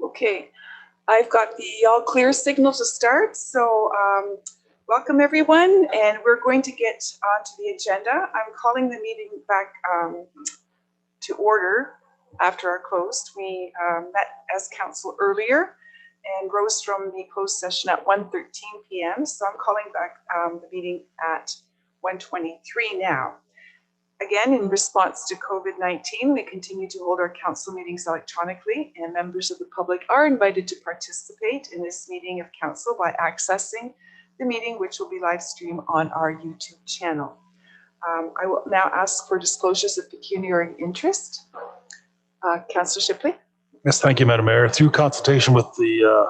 Okay, I've got the all clear signal to start. So welcome everyone, and we're going to get onto the agenda. I'm calling the meeting back to order after our closed. We met as council earlier and rose from the closed session at 1:13 p.m. So I'm calling back the meeting at 1:23 now. Again, in response to COVID-19, we continue to hold our council meetings electronically, and members of the public are invited to participate in this meeting of council by accessing the meeting, which will be live streamed on our YouTube channel. I will now ask for disclosures of pecuniary interest. Councillor Shipley. Yes, thank you, Madam Mayor. Through consultation with the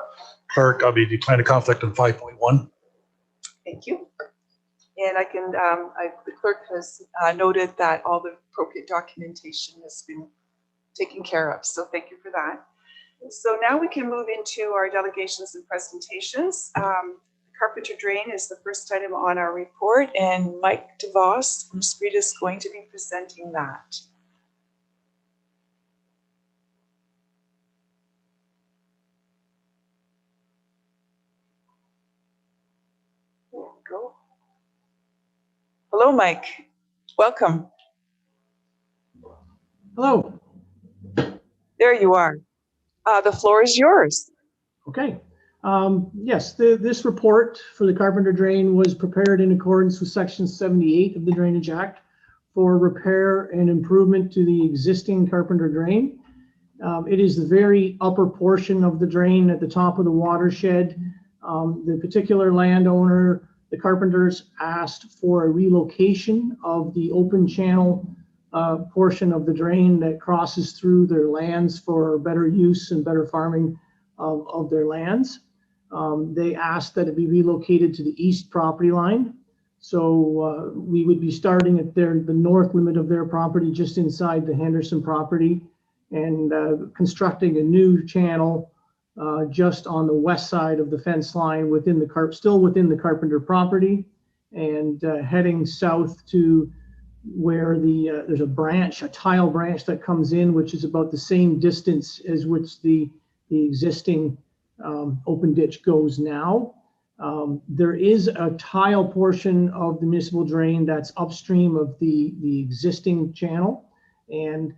clerk, I'll be declaring a conflict on 5.1. Thank you. And I can, the clerk has noted that all the appropriate documentation has been taken care of. So thank you for that. So now we can move into our delegations and presentations. Carpenter Drain is the first item on our report, and Mike DeVos from SPREED is going to be presenting that. There we go. Hello, Mike. Welcome. Hello. There you are. The floor is yours. Okay. Yes, this report for the Carpenter Drain was prepared in accordance with Section 78 of the Drainage Act for repair and improvement to the existing Carpenter Drain. It is the very upper portion of the drain at the top of the watershed. The particular landowner, the Carpenters, asked for a relocation of the open channel portion of the drain that crosses through their lands for better use and better farming of their lands. They asked that it be relocated to the east property line. So we would be starting at the north limit of their property, just inside the Henderson property, and constructing a new channel just on the west side of the fence line within the still within the Carpenter property, and heading south to where there's a tile branch that comes in, which is about the same distance as which the existing open ditch goes now. There is a tile portion of the municipal drain that's upstream of the existing channel, and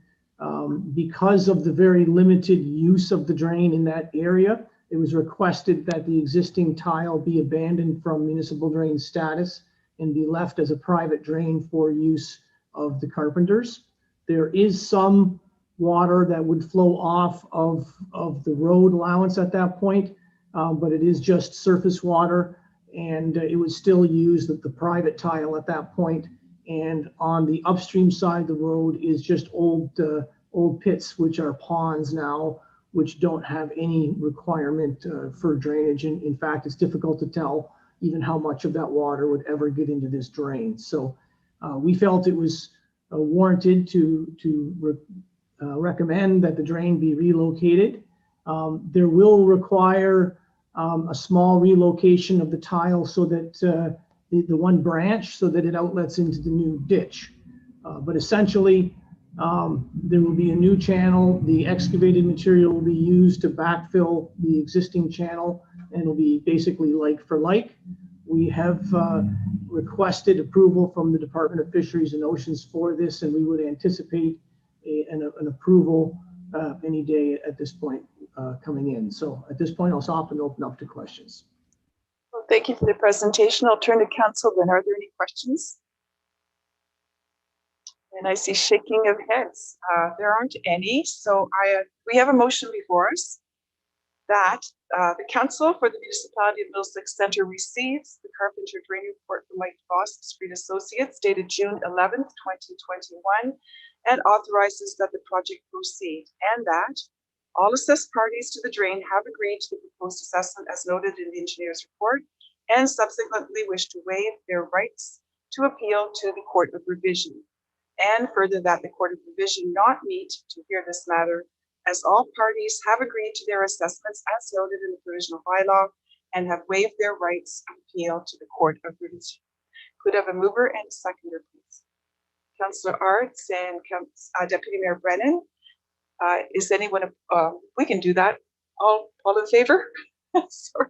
because of the very limited use of the drain in that area, it was requested that the existing tile be abandoned from municipal drain status and be left as a private drain for use of the Carpenters. There is some water that would flow off of the road allowance at that point, but it is just surface water, and it would still use the private tile at that point. And on the upstream side of the road is just old pits, which are ponds now, which don't have any requirement for drainage. And in fact, it's difficult to tell even how much of that water would ever get into this drain. So we felt it was warranted to recommend that the drain be relocated. There will require a small relocation of the tile so that the one branch, so that it outlets into the new ditch. But essentially, there will be a new channel. The excavated material will be used to backfill the existing channel, and it'll be basically like for like. We have requested approval from the Department of Fisheries and Oceans for this, and we would anticipate an approval any day at this point coming in. So at this point, I'll stop and open up to questions. Well, thank you for the presentation. I'll turn to council then. Are there any questions? And I see shaking of heads. There aren't any. So we have a motion before us that the council for the municipality of Middlesex Centre receives the Carpenter Drain report from Mike DeVos of SPREED Associates dated June 11th, 2021, and authorizes that the project proceed, and that all assessed parties to the drain have agreed to the proposed assessment as noted in the engineer's report, and subsequently wish to waive their rights to appeal to the Court of Revision. And further, that the Court of Revision not meet to hear this matter, as all parties have agreed to their assessments as noted in the provisional bylaw and have waived their rights of appeal to the Court of Revision. Could I have a mover and a seconder, please? Councillor Arts and Deputy Mayor Brennan. Is anyone, we can do that. All in favor? Sorry.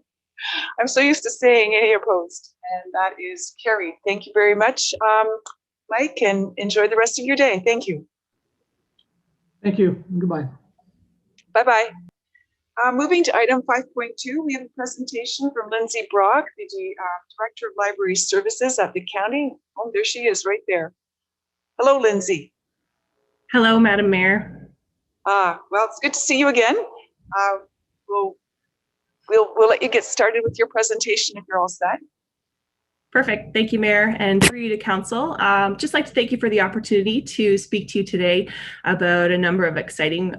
I'm so used to saying any opposed, and that is carried. Thank you very much, Mike, and enjoy the rest of your day. Thank you. Thank you. Goodbye. Bye-bye. Moving to item 5.2, we have a presentation from Lindsay Brock, the Director of Library Services at the county. Oh, there she is right there. Hello, Lindsay. Hello, Madam Mayor. Well, it's good to see you again. We'll let you get started with your presentation if you're all set. Perfect. Thank you, Mayor, and through you to Council. Just like to thank you for the opportunity to speak to you today about a number of exciting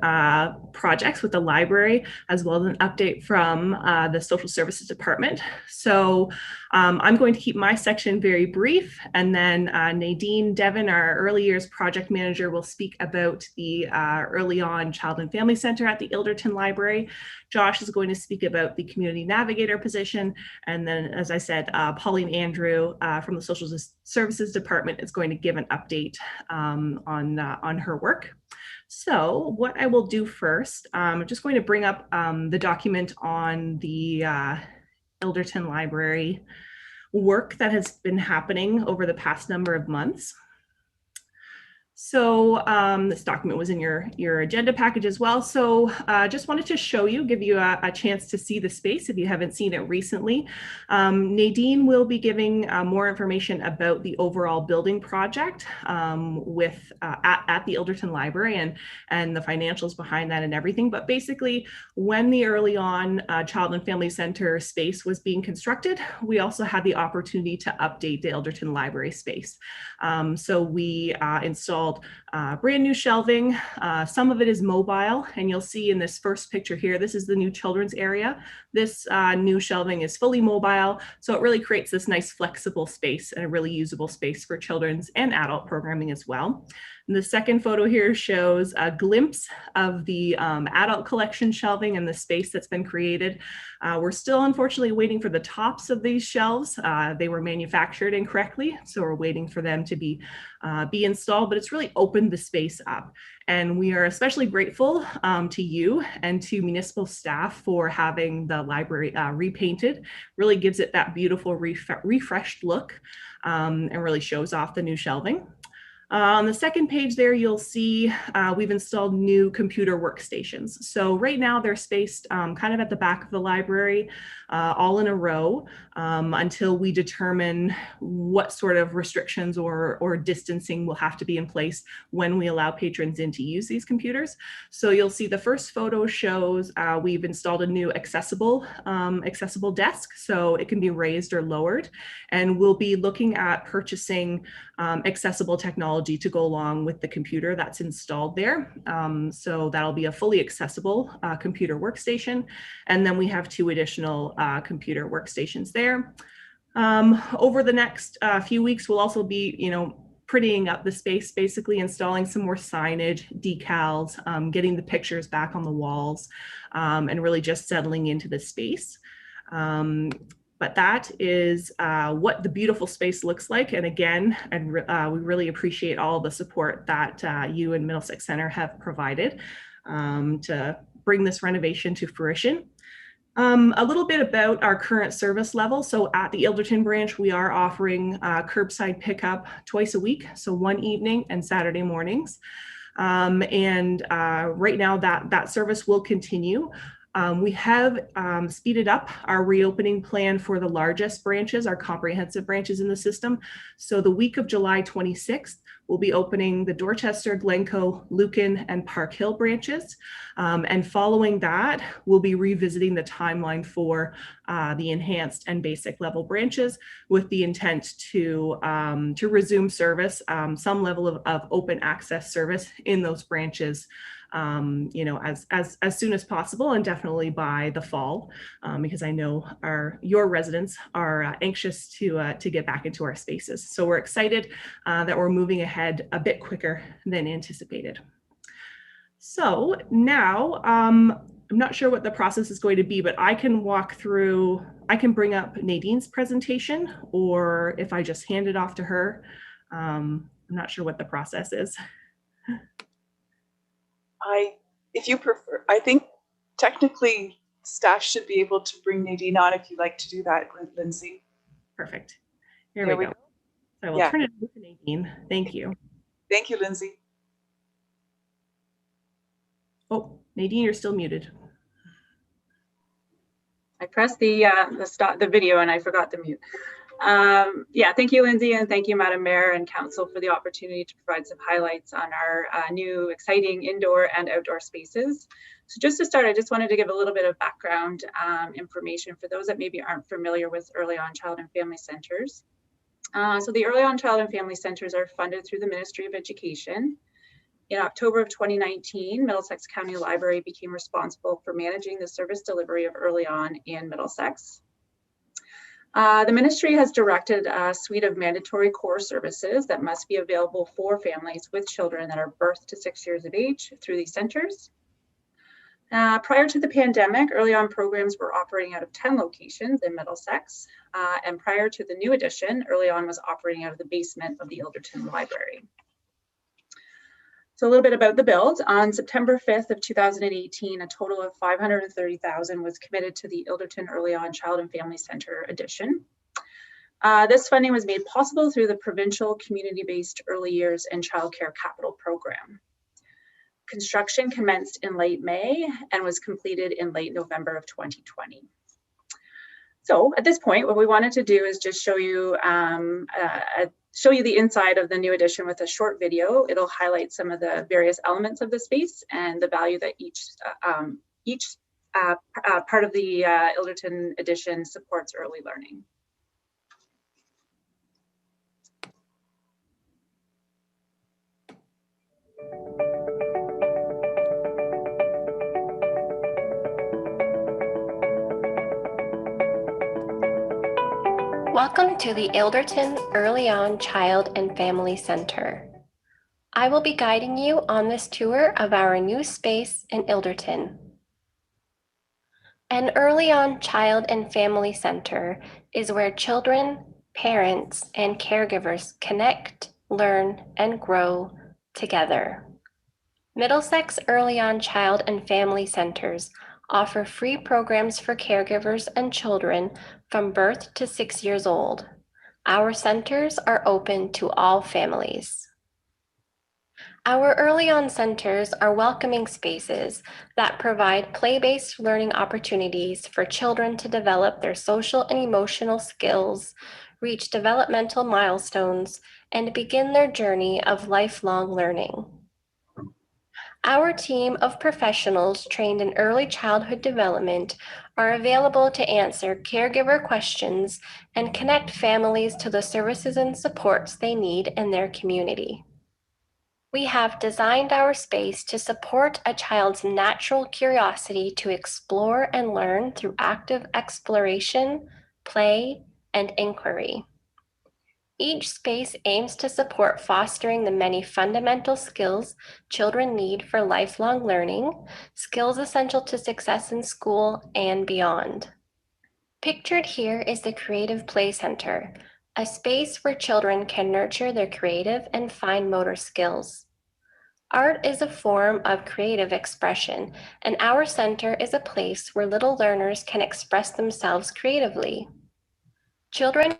projects with the library, as well as an update from the Social Services Department. So I'm going to keep my section very brief, and then Nadine Devon, our Early Years Project Manager, will speak about the Early On Child and Family Center at the Elderton Library. Josh is going to speak about the Community Navigator position, and then, as I said, Pauline Andrew from the Social Services Department is going to give an update on her work. So what I will do first, I'm just going to bring up the document on the Elderton Library work that has been happening over the past number of months. So this document was in your agenda package as well. So just wanted to show you, give you a chance to see the space if you haven't seen it recently. Nadine will be giving more information about the overall building project at the Elderton Library and the financials behind that and everything. But basically, when the Early On Child and Family Center space was being constructed, we also had the opportunity to update the Elderton Library space. So we installed brand new shelving. Some of it is mobile, and you'll see in this first picture here, this is the new children's area. This new shelving is fully mobile, so it really creates this nice flexible space and a really usable space for children's and adult programming as well. And the second photo here shows a glimpse of the adult collection shelving and the space that's been created. We're still unfortunately waiting for the tops of these shelves. They were manufactured incorrectly, so we're waiting for them to be installed, but it's really opened the space up. And we are especially grateful to you and to municipal staff for having the library repainted. Really gives it that beautiful refreshed look and really shows off the new shelving. On the second page there, you'll see we've installed new computer workstations. So right now they're spaced kind of at the back of the library, all in a row until we determine what sort of restrictions or distancing will have to be in place when we allow patrons in to use these computers. So you'll see the first photo shows we've installed a new accessible desk, so it can be raised or lowered. And we'll be looking at purchasing accessible technology to go along with the computer that's installed there. So that'll be a fully accessible computer workstation. And then we have 2 additional computer workstations there. Over the next few weeks, we'll also be, prettying up the space, basically installing some more signage, decals, getting the pictures back on the walls, and really just settling into the space. But that is what the beautiful space looks like. And again, we really appreciate all the support that you and Middlesex Center have provided to bring this renovation to fruition. A little bit about our current service level. So at the Elderton branch, we are offering curbside pickup twice a week. So one evening and Saturday mornings. Right now that service will continue. We have speeded up our reopening plan for the largest branches, our comprehensive branches in the system. So the week of July 26th, we'll be opening the Dorchester, Glencoe, Lucan, and Park Hill branches. And following that, we'll be revisiting the timeline for the enhanced and basic level branches with the intent to resume service, some level of open access service in those branches as soon as possible, and definitely by the fall, because I know your residents are anxious to get back into our spaces. So we're excited that we're moving ahead a bit quicker than anticipated. So now, I'm not sure what the process is going to be, but I can bring up Nadine's presentation, or if I just hand it off to her, I'm not sure what the process is. If you prefer, I think technically staff should be able to bring Nadine on if you'd like to do that, Lindsay. Perfect. Here There we we go. So I will Yeah. turn it over to Nadine. Thank you. Thank you, Lindsay. Oh, Nadine, you're still muted. I pressed the stop the video and I forgot to mute. Yeah, thank you, Lindsay, and thank you, Madam Mayor and Council, for the opportunity to provide some highlights on our new exciting indoor and outdoor spaces. So just to start, I just wanted to give a little bit of background information for those that maybe aren't familiar with Early On Child and Family Centers. So the Early On Child and Family Centers are funded through the Ministry of Education. In October of 2019, Middlesex County Library became responsible for managing the service delivery of Early On in Middlesex. The ministry has directed a suite of mandatory core services that must be available for families with children that are birth to 6 years of age through these centers. Prior to the pandemic, Early On programs were operating out of 10 locations in Middlesex. And prior to the new addition, Early On was operating out of the basement of the Elderton Library. So a little bit about the build. On September 5th of 2018, a total of $530,000 was committed to the Elderton Early On Child and Family Center addition. This funding was made possible through the provincial community-based early years and childcare capital program. Construction commenced in late May and was completed in late November of 2020. So at this point, what we wanted to do is just show you the inside of the new addition with a short video. It'll highlight some of the various elements of the space and the value that each part of the Elderton addition supports early learning. Welcome to the Elderton Early On Child and Family Center. I will be guiding you on this tour of our new space in Elderton. An Early On Child and Family Center is where children, parents, and caregivers connect, learn, and grow together. Middlesex Early On Child and Family Centers offer free programs for caregivers and children from birth to 6 years old. Our centers are open to all families. Our Early On centers are welcoming spaces that provide play-based learning opportunities for children to develop their social and emotional skills, reach developmental milestones, and begin their journey of lifelong learning. Our team of professionals trained in early childhood development are available to answer caregiver questions and connect families to the services and supports they need in their community. We have designed our space to support a child's natural curiosity to explore and learn through active exploration, play, and inquiry. Each space aims to support fostering the many fundamental skills children need for lifelong learning, skills essential to success in school and beyond. Pictured here is the Creative Play Center, a space where children can nurture their creative and fine motor skills. Art is a form of creative expression, and our center is a place where little learners can express themselves creatively. Children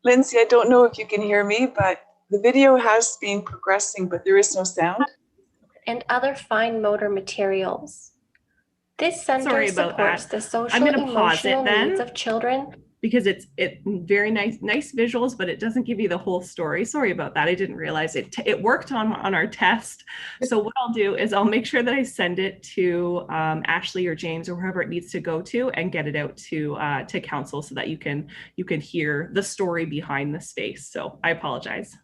Lindsay, I don't know if you can hear me, but the video has been progressing, but there is no sound. And other fine motor materials. This center Sorry about supports that. the social I'm and going to pause it emotional needs then of children. because it's very nice visuals, but it doesn't give you the whole story. Sorry about that. I didn't realize it worked on our test. So what I'll do is I'll make sure that I send it to Ashley or James or whoever it needs to go to and get it out to council so that you can hear the story behind the space. So I apologize.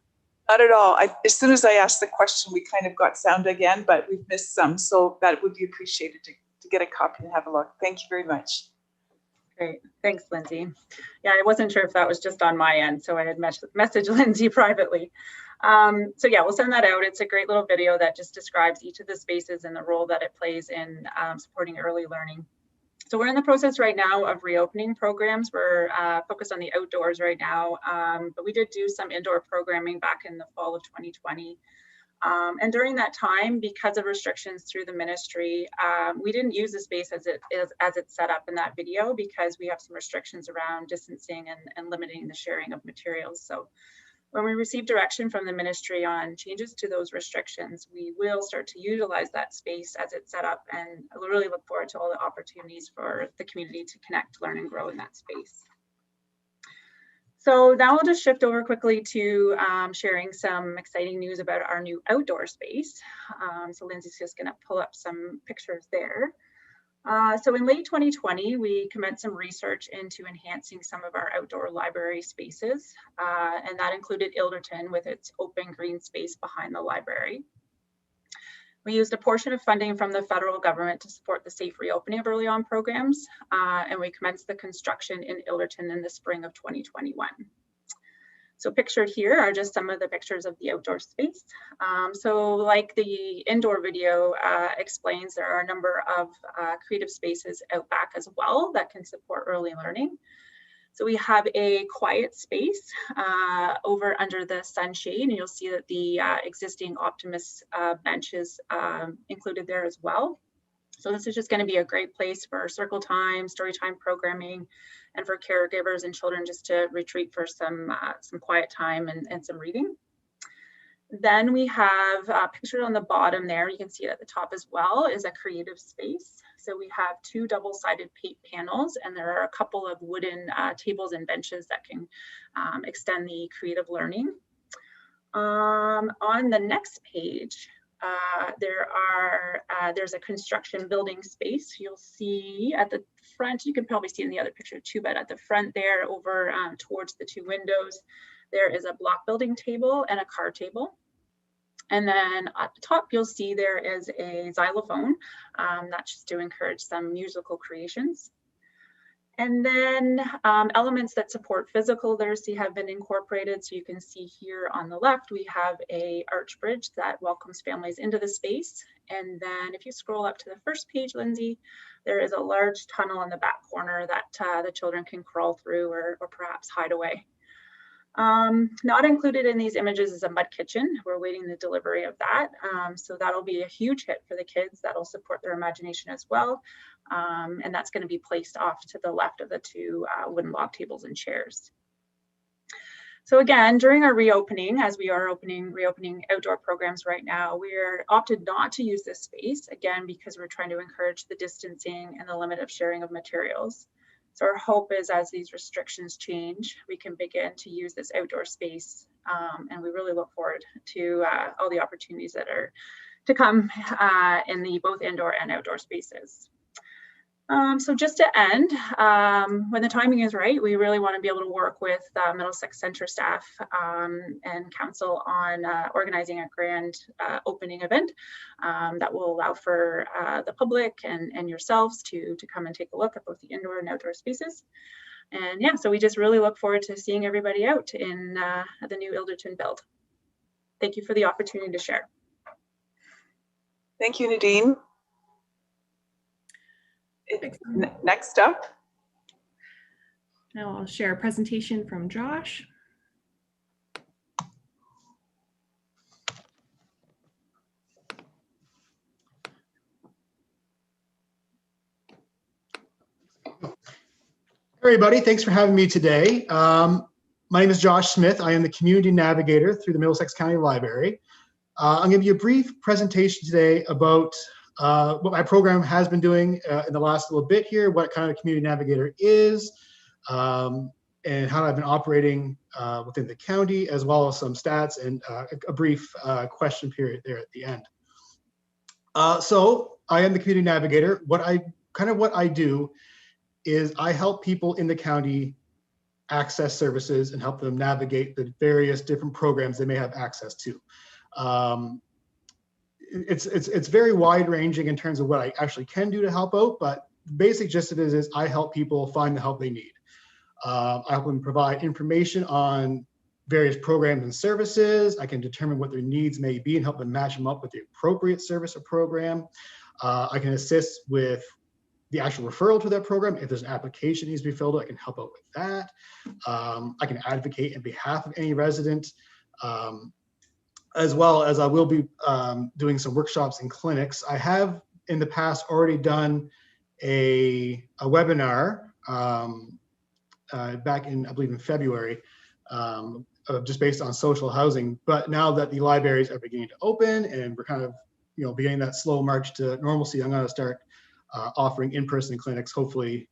Not at all. As soon as I asked the question, we kind of got sound again, but we've missed some. So that would be appreciated to get a copy and have a look. Thank you very much. Great. Thanks, Lindsay. Yeah, I wasn't sure if that was just on my end, so I had messaged Lindsay privately. So yeah, we'll send that out. It's a great little video that just describes each of the spaces and the role that it plays in supporting early learning. So we're in the process right now of reopening programs. We're focused on the outdoors right now, but we did do some indoor programming back in the fall of 2020. And during that time, because of restrictions through the ministry, we didn't use the space as it's set up in that video because we have some restrictions around distancing and limiting the sharing of materials. So when we receive direction from the ministry on changes to those restrictions, we will start to utilize that space as it's set up, and we'll really look forward to all the opportunities for the community to connect, learn, and grow in that space. So now I'll just shift over quickly to sharing some exciting news about our new outdoor space. So Lindsay's just going to pull up some pictures there. So in late 2020, we commenced some research into enhancing some of our outdoor library spaces, and that included Elderton with its open green space behind the library. We used a portion of funding from the federal government to support the safe reopening of early on programs, and we commenced the construction in Elderton in the spring of 2021. So pictured here are just some of the pictures of the outdoor space. So like the indoor video explains, there are a number of creative spaces out back as well that can support early learning. So we have a quiet space over under the sunshade, and you'll see that the existing Optimus bench is included there as well. So this is just going to be a great place for circle time, story time programming, and for caregivers and children just to retreat for some quiet time and some reading. Then we have pictured on the bottom there, you can see it at the top as well, is a creative space. So we have two double-sided paint panels, and there are a couple of wooden tables and benches that can extend the creative learning. On the next page, there's a construction building space. You'll see at the front, you can probably see in the other picture too, but at the front there over towards the two windows, there is a block building table and a card table. And then at the top, you'll see there is a xylophone. That's just to encourage some musical creations. And then elements that support physical literacy have been incorporated. So you can see here on the left, we have a arch bridge that welcomes families into the space. And then if you scroll up to the first page, Lindsay, there is a large tunnel in the back corner that the children can crawl through or perhaps hide away. Not included in these images is a mud kitchen. We're waiting the delivery of that. So that'll be a huge hit for the kids. That'll support their imagination as well. And that's going to be placed off to the left of the two wooden log tables and chairs. So again, during our reopening, as we are reopening outdoor programs right now, we're opted not to use this space, again, because we're trying to encourage the distancing and the limit of sharing of materials. So our hope is as these restrictions change, we can begin to use this outdoor space, and we really look forward to all the opportunities that are to come in the both indoor and outdoor spaces. So just to end, when the timing is right, we really want to be able to work with Middlesex Centre staff and council on organizing a grand opening event that will allow for the public and yourselves to come and take a look at both the indoor and outdoor spaces. And yeah, so we just really look forward to seeing everybody out in the new Elderton build. Thank you for the opportunity to share. Thank you, Nadine. Next up. Now I'll share a presentation from Josh. Everybody, thanks for having me today. My name is Josh Smith. I am the Community Navigator through the Middlesex County Library. I'm going to give you a brief presentation today about what my program has been doing in the last little bit here, what kind of Community Navigator is, and how I've been operating within the county, as well as some stats and a brief question period there at the end. So I am the Community Navigator. What I do is I help people in the county access services and help them navigate the various different programs they may have access to. It's very wide ranging in terms of what I actually can do to help out, but the basic gist of it is I help people find the help they need. I help them provide information on various programs and services. I can determine what their needs may be and help them match them up with the appropriate service or program. I can assist with the actual referral to that program. If there's an application that needs to be filled out, I can help out with that. I can advocate on behalf of any resident, as well as I will be doing some workshops and clinics. I have in the past already done a webinar back in, I believe in February, just based on social housing. But now that the libraries are beginning to open and we're kind of, beginning that slow march to normalcy, I'm going to start offering in-person clinics, hopefully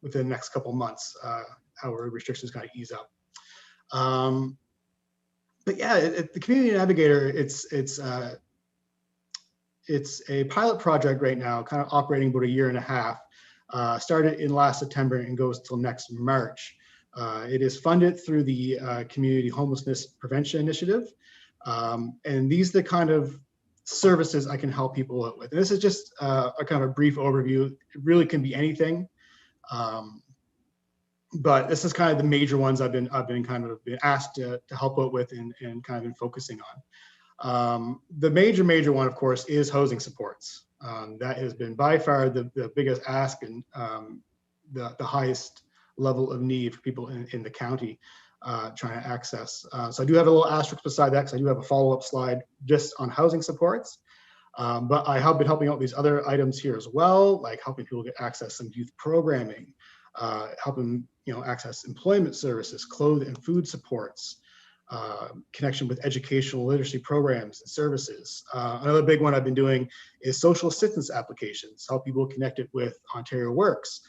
within the next couple of months, however restrictions kind of ease up. But yeah, the Community Navigator, it's a pilot project right now, kind of operating about 1.5 years. Started in last September and goes till next March. It is funded through the Community Homelessness Prevention Initiative. And these are the kind of services I can help people out with. And this is just a kind of a brief overview. It really can be anything. But this is kind of the major ones I've been asked to help out with and kind of been focusing on. The major one, of course, is housing supports. That has been by far the biggest ask and the highest level of need for people in the county trying to access. So I do have a little asterisk beside that because I do have a follow-up slide just on housing supports. But I have been helping out these other items here as well, like helping people get access to some youth programming, helping access employment services, clothing and food supports, connection with educational literacy programs and services. Another big one I've been doing is social assistance applications, help people connected with Ontario Works,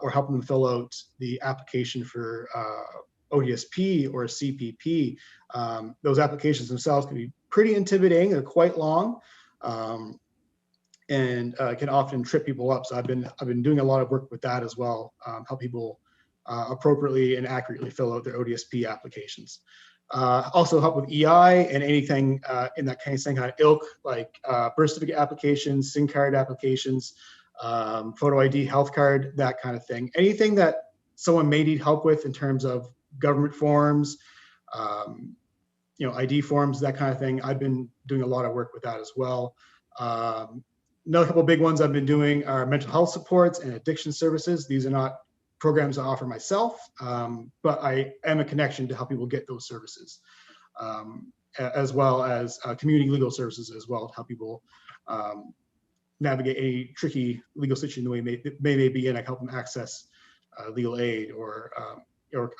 or helping them fill out the application for ODSP or CPP. Those applications themselves can be pretty intimidating. They're quite long. And can often trip people up. So I've been doing a lot of work with that as well, help people appropriately and accurately fill out their ODSP applications. Also help with EI and anything in that kind of ilk, like birth certificate applications, SIM card applications, photo ID, health card, that kind of thing. Anything that someone may need help with in terms of government forms, ID forms, that kind of thing. I've been doing a lot of work with that as well. Another couple of big ones I've been doing are mental health supports and addiction services. These are not programs I offer myself, but I am a connection to help people get those services, as well as community legal services as well to help people navigate any tricky legal situation they may be in. I help them access legal aid or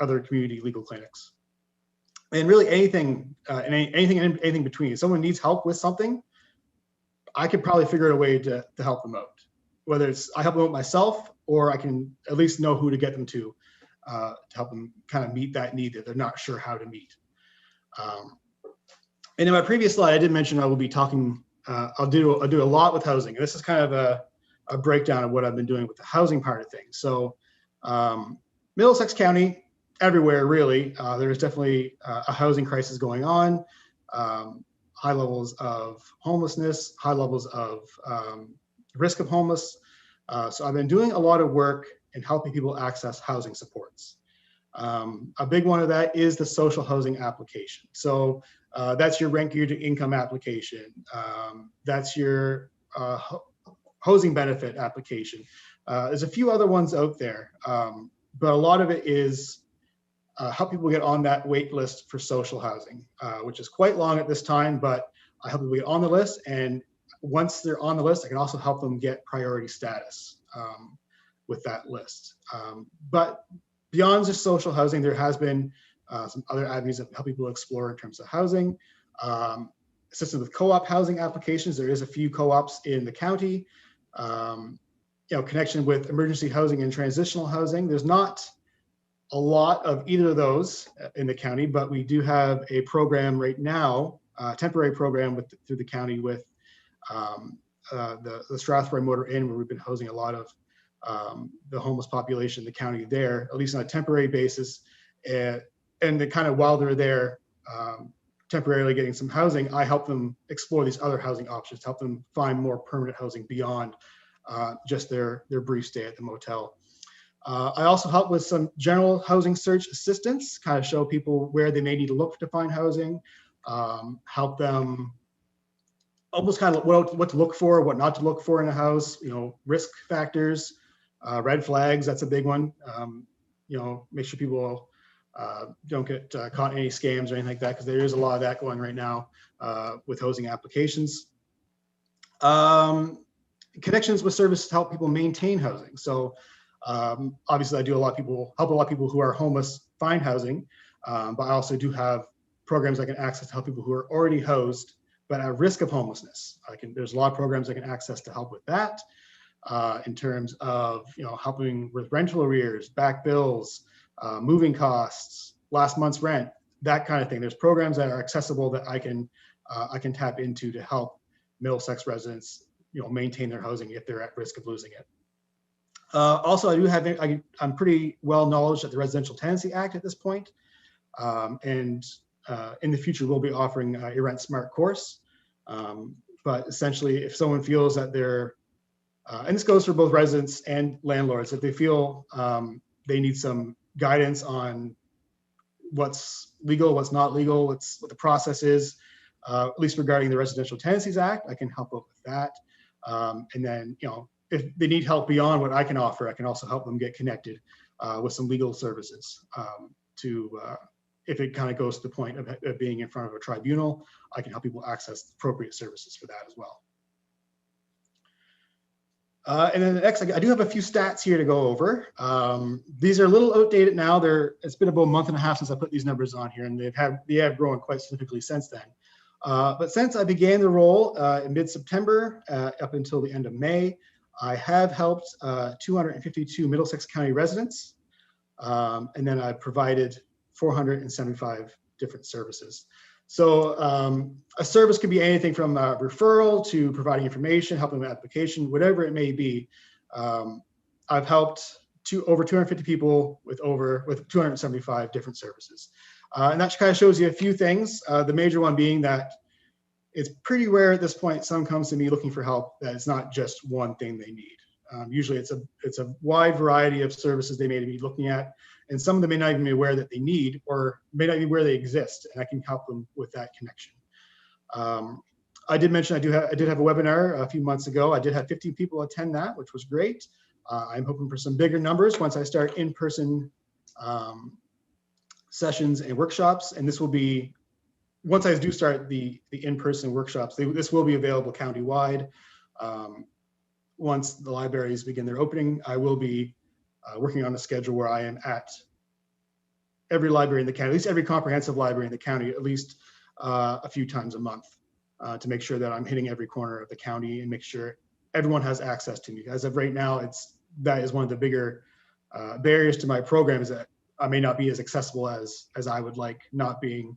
other community legal clinics. And really anything and anything between. If someone needs help with something, I could probably figure out a way to help them out. Whether it's I help them out myself, or I can at least know who to get them to help them kind of meet that need that they're not sure how to meet. And in my previous slide, I did mention I will be talking. I'll do a lot with housing. And this is kind of a breakdown of what I've been doing with the housing part of things. So Middlesex County, everywhere really, there's definitely a housing crisis going on. High levels of homelessness, high levels of risk of homeless. So I've been doing a lot of work in helping people access housing supports. A big one of that is the social housing application. So that's your rent geared to income application. That's your housing benefit application. There's a few other ones out there, but a lot of it is help people get on that wait list for social housing, which is quite long at this time, but I help people get on the list. And once they're on the list, I can also help them get priority status with that list. But beyond just social housing, there has been some other avenues that help people explore in terms of housing. Assistance with co-op housing applications. There is a few co-ops in the county. Connection with emergency housing and transitional housing. There's not a lot of either of those in the county, but we do have a program right now, a temporary program through the county with the Strathroy Motor Inn, where we've been housing a lot of the homeless population in the county there, at least on a temporary basis. And kind of while they're there, temporarily getting some housing, I help them explore these other housing options, to help them find more permanent housing beyond just their brief stay at the motel. I also help with some general housing search assistance, kind of show people where they may need to look to find housing, help them almost kind of what to look for, what not to look for in a house, risk factors, red flags, that's a big one. Make sure people don't get caught in any scams or anything like that, because there is a lot of that going right now with housing applications. Connections with services to help people maintain housing. So obviously I do help a lot of people who are homeless find housing, but I also do have programs I can access to help people who are already housed but at risk of homelessness. There's a lot of programs I can access to help with that, in terms of helping with rental arrears, back bills, moving costs, last month's rent, that kind of thing. There's programs that are accessible that I can tap into to help Middlesex residents maintain their housing if they're at risk of losing it. Also, I'm pretty well knowledge at the Residential Tenancy Act at this point, and in the future we'll be offering a Rent Smart course. But essentially, if someone feels that they're, and this goes for both residents and landlords, if they feel they need some guidance on what's legal, what's not legal, what the process is, at least regarding the Residential Tenancies Act, I can help out with that. And then, if they need help beyond what I can offer, I can also help them get connected with some legal services if it kind of goes to the point of being in front of a tribunal, I can help people access appropriate services for that as well. And then the next, I do have a few stats here to go over. These are a little outdated now. It's been about a month and a half since I put these numbers on here, and they have grown quite significantly since then. But since I began the role in mid-September up until the end of May, I have helped 252 Middlesex County residents, and then I provided 475 different services. So a service could be anything from a referral to providing information, helping with application, whatever it may be. I've helped over 250 people with 275 different services. And that kind of shows you a few things. The major one being that it's pretty rare at this point someone comes to me looking for help that it's not just one thing they need. Usually it's a wide variety of services they may be looking at, and some of them may not even be aware that they need, or may not be aware they exist, and I can help them with that connection. I did mention I did have a webinar a few months ago. I did have 15 people attend that, which was great. I'm hoping for some bigger numbers once I start in-person sessions and workshops, and this will be, once I do start the in-person workshops, this will be available countywide. Once the libraries begin their opening, I will be working on a schedule where I am at every library in the county, at least every comprehensive library in the county, at least a few times a month, to make sure that I'm hitting every corner of the county and make sure everyone has access to me. As of right now, that is one of the bigger barriers to my program, is that I may not be as accessible as I would like, not being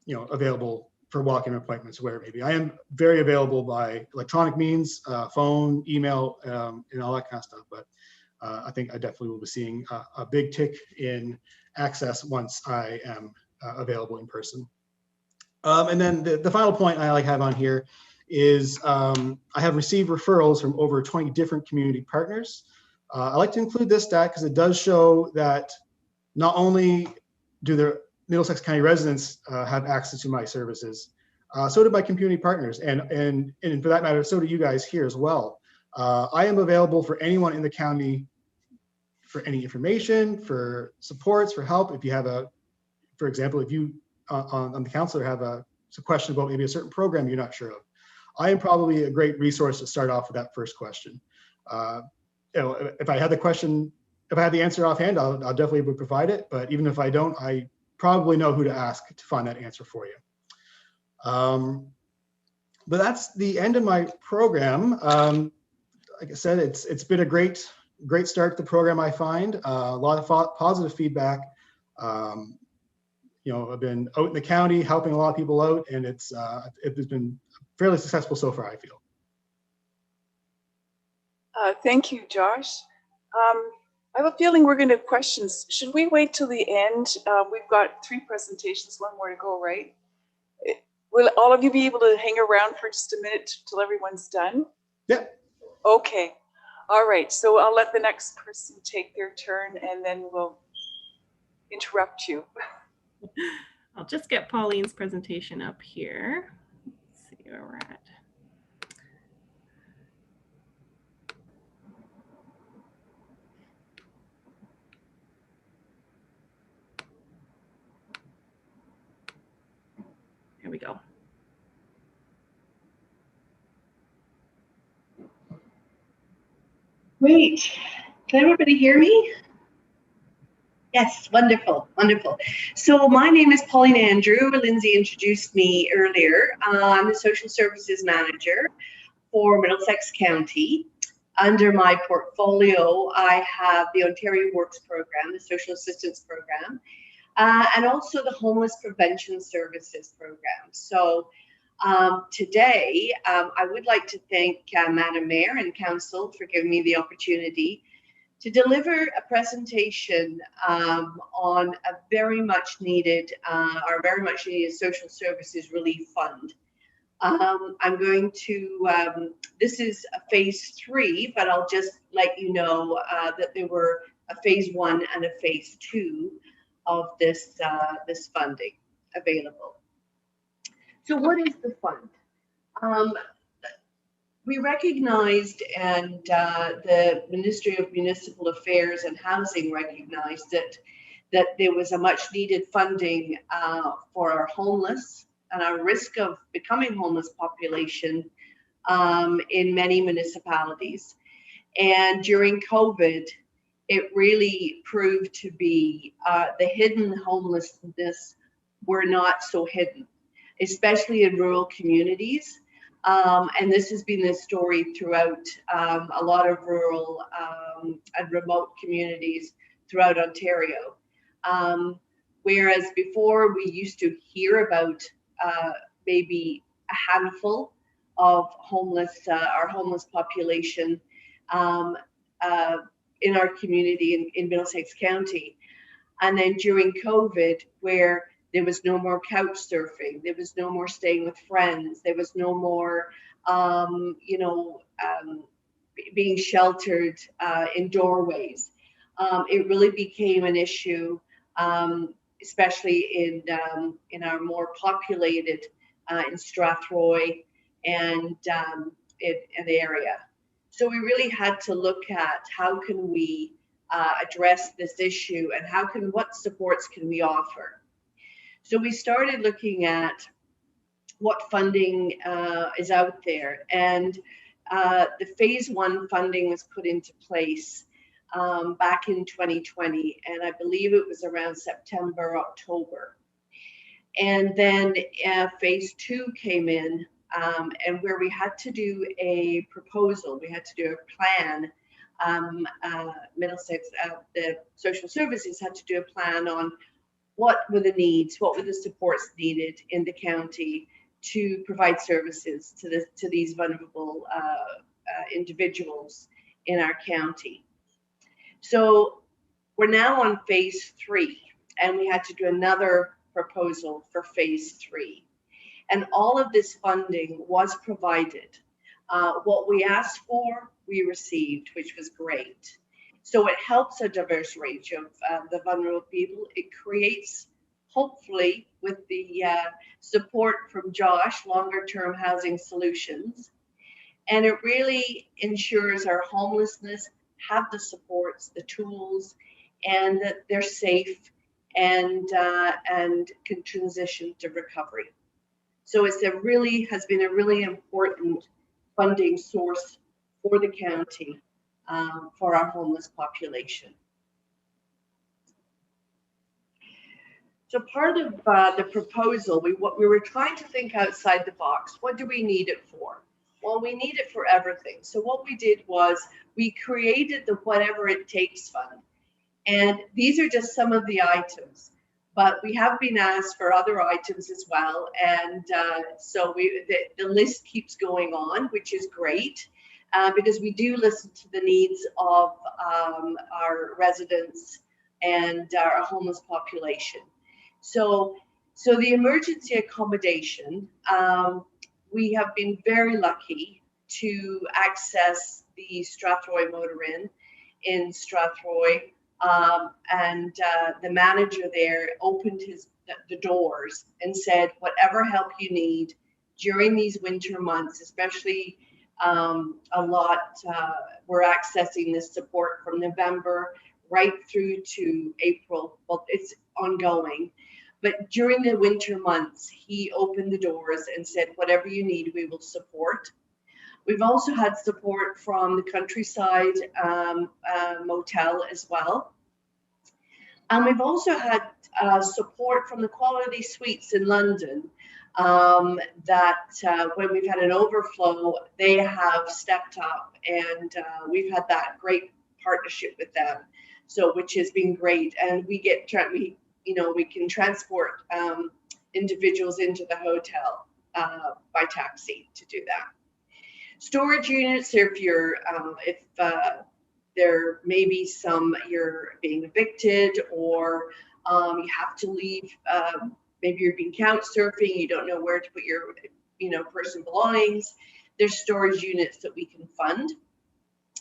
available for walk-in appointments, where maybe I am very available by electronic means, phone, email, and all that kind of stuff. But I think I definitely will be seeing a big tick in access once I am available in person. And then the final point I have on here is I have received referrals from over 20 different community partners. I like to include this stat because it does show that not only do the Middlesex County residents have access to my services, so do my community partners, and for that matter, so do you guys here as well. I am available for anyone in the county for any information, for supports, for help. If you have for example, if you on the council have a question about maybe a certain program you're not sure of, I am probably a great resource to start off with that first question. If I had the question if I had the answer offhand, I'll definitely provide it. But even if I don't, I probably know who to ask to find that answer for you. But that's the end of my program. Like I said, it's been a great start to the program. I find a lot of positive feedback. You know, I've been out in the county helping a lot of people out, and it's been fairly successful so far, I feel. Thank you, Josh. I have a feeling we're going to have questions. Should we wait till the end? We've got 3 presentations, 1 more to go, right? Will all of you be able to hang around for just a minute till everyone's done? Yeah. Okay. All right. So I'll let the next person take their turn, and then we'll interrupt you. I'll just get Pauline's presentation up here. Let's see where we're at. Here we go. Great. Can everybody hear me? Yes, wonderful, wonderful. So my name is Pauline Andrew. Lindsay introduced me earlier. I'm the Social Services Manager for Middlesex County. Under my portfolio, I have the Ontario Works Program, the Social Assistance Program, and also the Homeless Prevention Services Program. So today, I would like to thank Madam Mayor and Council for giving me the opportunity to deliver a presentation on a very much needed social services relief fund. I'm going to, this is a phase 3, but I'll just let you know that there were a phase 1 and a phase 2 of this, this funding available. So what is the fund? We recognized, and the Ministry of Municipal Affairs and Housing recognized that there was a much needed funding for our homeless and our risk of becoming homeless population in many municipalities. And during COVID, it really proved to be the hidden homelessness were not so hidden, especially in rural communities. And this has been the story throughout a lot of rural and remote communities throughout Ontario. Whereas before we used to hear about maybe a handful of homeless, our homeless population in our community in Middlesex County. And then during COVID, where there was no more couch surfing, there was no more staying with friends, there was no more, being sheltered in doorways. It really became an issue, especially in our more populated, in Strathroy and an area. So we really had to look at how can we address this issue and what supports can we offer. So we started looking at what funding is out there, and the phase 1 funding was put into place back in 2020, and I believe it was around September, October. And then phase 2 came in, and where we had to do a proposal, we had to do a plan. Middlesex, the social services had to do a plan on what were the needs, what were the supports needed in the county to provide services to these vulnerable individuals in our county. So we're now on phase 3, and we had to do another proposal for phase 3. And all of this funding was provided. What we asked for, we received, which was great. So it helps a diverse range of the vulnerable people. It creates, hopefully, with the support from Josh, longer-term housing solutions. And it really ensures our homelessness have the supports, the tools, and that they're safe and can transition to recovery. So it's has been a really important funding source for the county for our homeless population. So part of the proposal, we were trying to think outside the box. What do we need it for? Well, we need it for everything. So what we did was we created the Whatever It Takes Fund. And these are just some of the items, but we have been asked for other items as well. And so the list keeps going on, which is great, because we do listen to the needs of our residents and our homeless population. So the emergency accommodation, we have been very lucky to access the Strathroy Motor Inn in Strathroy, and the manager there opened the doors and said, whatever help you need during these winter months, especially a lot, we're accessing this support from November right through to April. Well, it's ongoing. But during the winter months, he opened the doors and said, whatever you need, we will support. We've also had support from the Countryside Motel as well. And we've also had support from the Quality Suites in London, that when we've had an overflow, they have stepped up, and we've had that great partnership with them. So, which has been great. And we can transport individuals into the hotel by taxi to do that. Storage units, if there may be you're being evicted, or you have to leave, maybe you're being couch surfing, you don't know where to put your personal belongings, there's storage units that we can fund.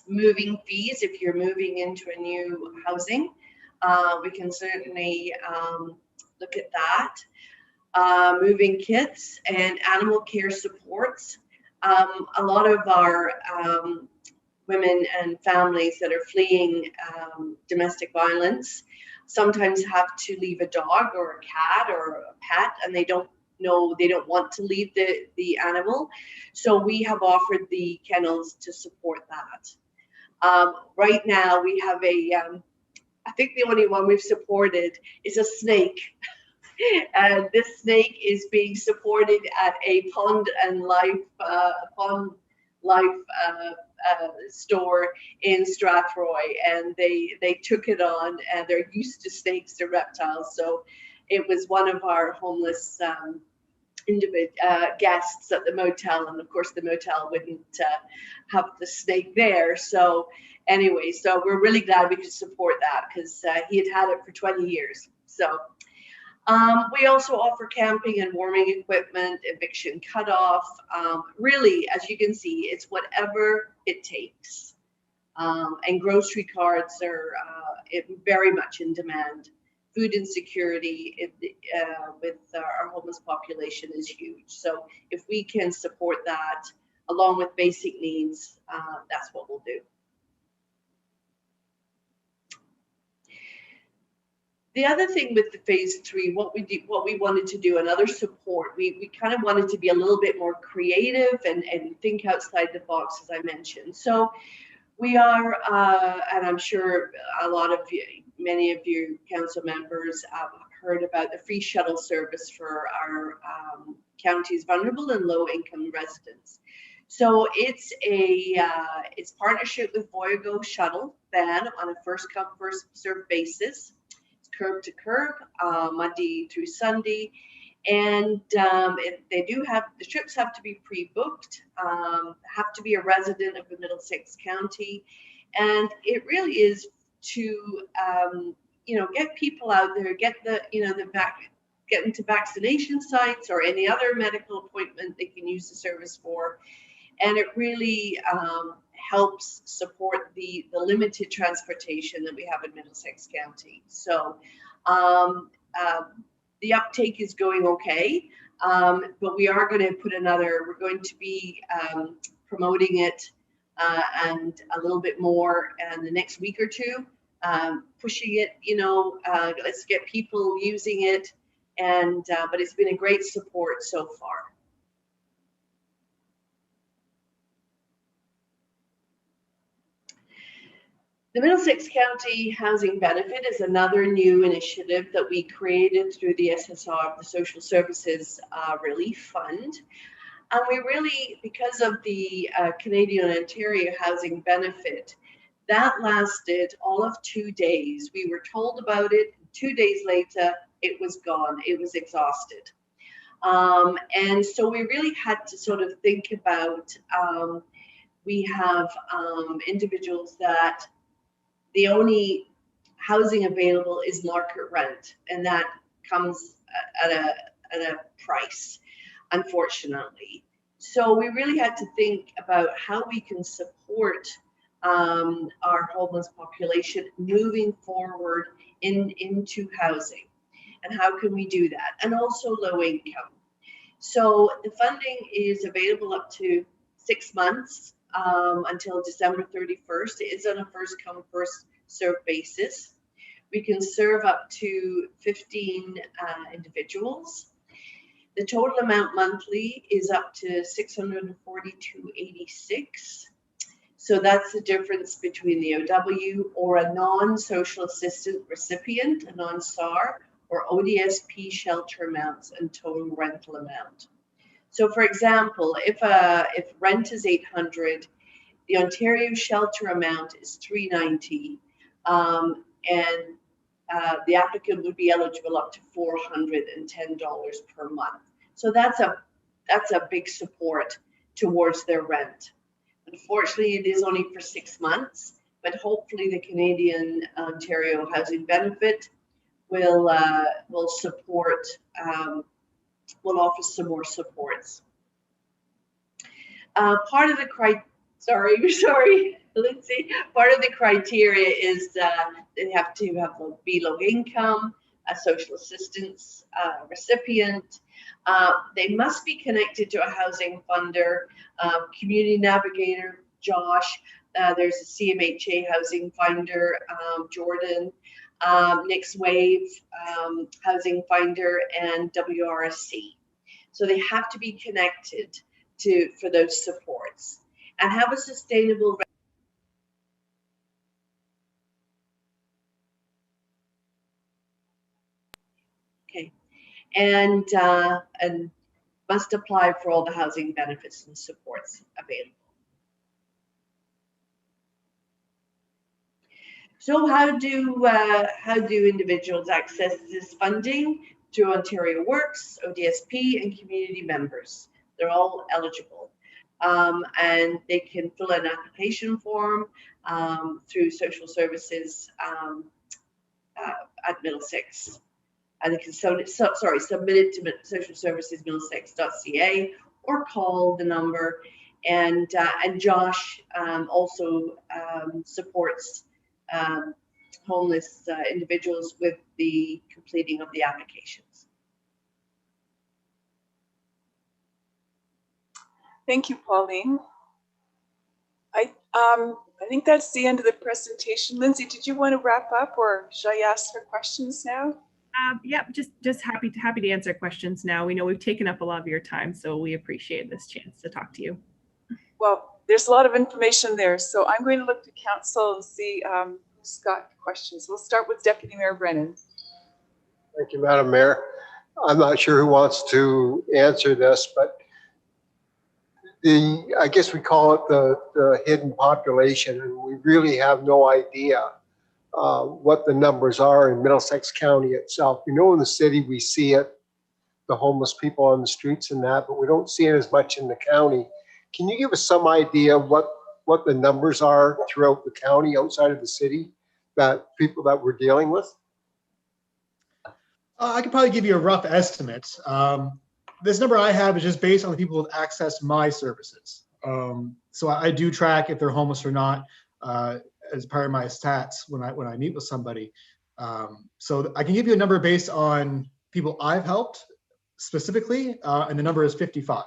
Moving fees, if you're moving into a new housing, we can certainly look at that. Moving kits and animal care supports. A lot of our women and families that are fleeing domestic violence sometimes have to leave a dog or a cat or a pet, and they don't want to leave the animal. So we have offered the kennels to support that. Right now we have I think the only one we've supported is a snake. And this snake is being supported at a Pond Life store in Strathroy, and they took it on, and they're used to snakes, they're reptiles. So it was one of our homeless guests at the motel, and of course the motel wouldn't have the snake there. So anyway, so we're really glad we could support that, because he had it for 20 years. So we also offer camping and warming equipment, eviction cutoff. Really, as you can see, it's whatever it takes. And grocery cards are very much in demand. Food insecurity with our homeless population is huge. So if we can support that along with basic needs, that's what we'll do. The other thing with the phase 3, what we wanted to do, another support, we kind of wanted to be a little bit more creative and think outside the box, as I mentioned. So we are, and I'm sure many of you council members have heard about the free shuttle service for our county's vulnerable and low income residents. So it's it's partnership with Voyago Shuttle van on a first come first served basis. Curb to curb, Monday through Sunday, and the trips have to be pre-booked, have to be a resident of the Middlesex County, and it really is to get people out there, get into vaccination sites or any other medical appointment they can use the service for, and it really helps support the limited transportation that we have in Middlesex County. So the uptake is going okay, but we are going to we're going to be promoting it and a little bit more in the next week or two, pushing it, let's get people using it, and but it's been a great support so far. The Middlesex County Housing Benefit is another new initiative that we created through the SSR, the Social Services Relief Fund. And we really, because of the Canadian Ontario Housing Benefit, that lasted all of 2 days. We were told about it. 2 days later, it was gone. It was exhausted. And so we really had to sort of think about, we have individuals that the only housing available is market rent, and that comes at a price, unfortunately. So we really had to think about how we can support our homeless population moving forward into housing, and how can we do that, and also low income. So the funding is available up to 6 months until December 31st. It is on a first come, first served basis. We can serve up to 15 individuals. The total amount monthly is up to $642.86. So that's the difference between the OW or a non-social assistant recipient, a non-SAR, or ODSP shelter amounts and total rental amount. So for example, if rent is $800, the Ontario shelter amount is $390, and the applicant would be eligible up to $410 per month. So that's a big support towards their rent. Unfortunately, it is only for 6 months, but hopefully the Canadian Ontario Housing Benefit will support, will offer some more supports. Part of the sorry, Lindsay. Part of the criteria is they have to be low income, a social assistance recipient. They must be connected to a housing funder, community navigator, Josh. There's a CMHA housing finder, Jordan, Next Wave housing finder, and WRSC. So they have to be connected for those supports and have a sustainable. Okay, and must apply for all the housing benefits and supports available. So how do individuals access this funding? Through Ontario Works, ODSP, and community members. They're all eligible. And they can fill an application form through social services at Middlesex. And they can submit it to social services middlesex.ca or call the number. And Josh also supports homeless individuals with the completing of the applications. Thank you, Pauline. I think that's the end of the presentation. Lindsay, did you want to wrap up, or should I ask for questions now? Yeah, just happy to answer questions now. We know we've taken up a lot of your time, so we appreciate this chance to talk to you. Well, there's a lot of information there, so I'm going to look to council and see who's got questions. We'll start with Deputy Mayor Brennan. Thank you, Madam Mayor. I'm not sure who wants to answer this, but I guess we call it the hidden population, and we really have no idea what the numbers are in Middlesex County itself. We know in the city we see it, the homeless people on the streets and that, but we don't see it as much in the county. Can you give us some idea of what the numbers are throughout the county outside of the city, that people that we're dealing with? I could probably give you a rough estimate. This number I have is just based on the people who access my services. So I do track if they're homeless or not as part of my stats when I meet with somebody. So I can give you a number based on people I've helped specifically, and the number is 55,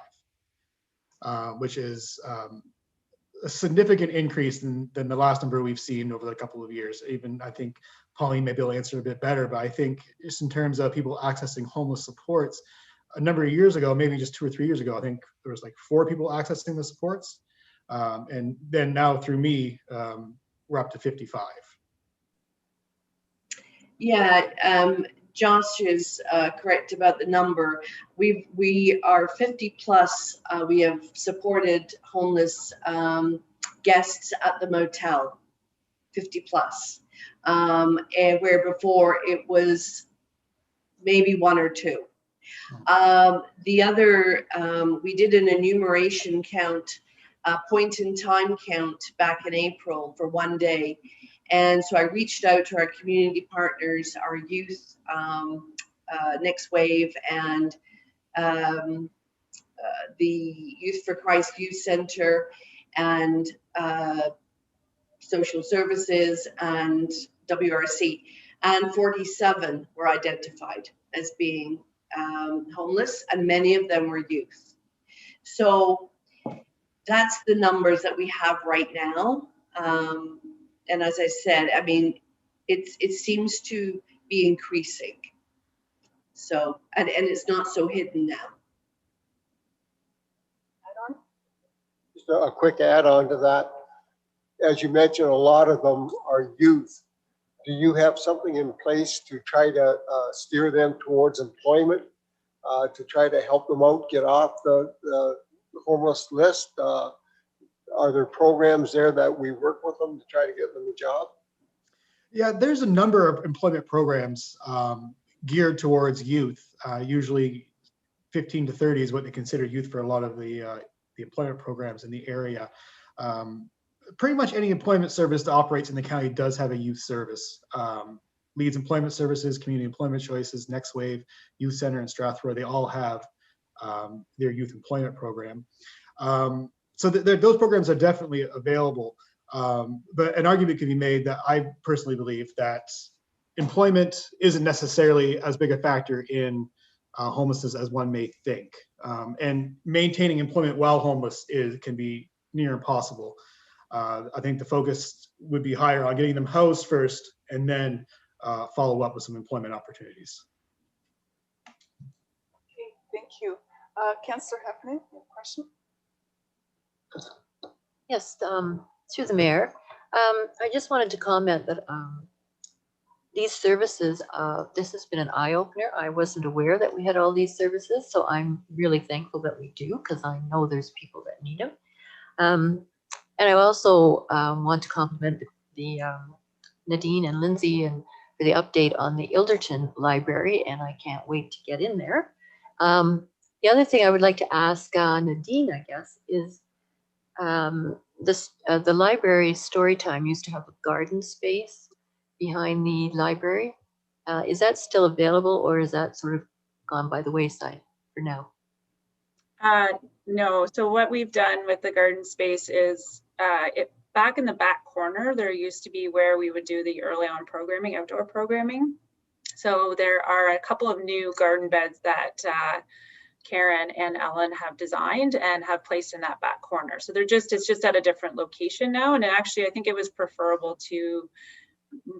which is a significant increase than the last number we've seen over the couple of years. Even I think Pauline may be able to answer a bit better, but I think just in terms of people accessing homeless supports, a number of years ago, maybe just 2 or 3 years ago, I think there was like 4 people accessing the supports. And then now through me, we're up to 55. Yeah, Josh is correct about the number. We are 50 plus. We have supported homeless guests at the motel, 50 plus, and where before it was maybe one or two. The other, we did an enumeration count, point in time count back in April for one day. And so I reached out to our community partners, our youth, Next Wave, and the Youth for Christ Youth Center, and social services and WRC, and 47 were identified as being homeless, and many of them were youth. So that's the numbers that we have right now. And as I said, I mean, it seems to be increasing. So, and it's not so hidden now. Just a quick add-on to that. As you mentioned, a lot of them are youth. Do you have something in place to try to steer them towards employment, to try to help them out, get off the homeless list? Are there programs there that we work with them to try to get them a job? Yeah, there's a number of employment programs geared towards youth. Usually 15 to 30 is what they consider youth for a lot of the employment programs in the area. Pretty much any employment service that operates in the county does have a youth service. Leeds Employment Services, Community Employment Choices, Next Wave, Youth Center in Strathroy, they all have their youth employment program. So those programs are definitely available. But an argument can be made that I personally believe that employment isn't necessarily as big a factor in homelessness as one may think. And maintaining employment while homeless can be near impossible. I think the focus would be higher on getting them housed first, and then follow up with some employment opportunities. Okay, thank you. Councillor Heffernan, you have a question? Yes, through the mayor. I just wanted to comment that these services, this has been an eye-opener. I wasn't aware that we had all these services, so I'm really thankful that we do, because I know there's people that need them. And I also want to compliment the Nadine and Lindsay and for the update on the Elderton Library, and I can't wait to get in there. The other thing I would like to ask Nadine, I guess, is the library story time used to have a garden space behind the library. Is that still available, or is that sort of gone by the wayside for now? No, so what we've done with the garden space is back in the back corner, there used to be where we would do the early on programming, outdoor programming. So there are a couple of new garden beds that Karen and Ellen have designed and have placed in that back corner. So it's just at a different location now. And actually, I think it was preferable to,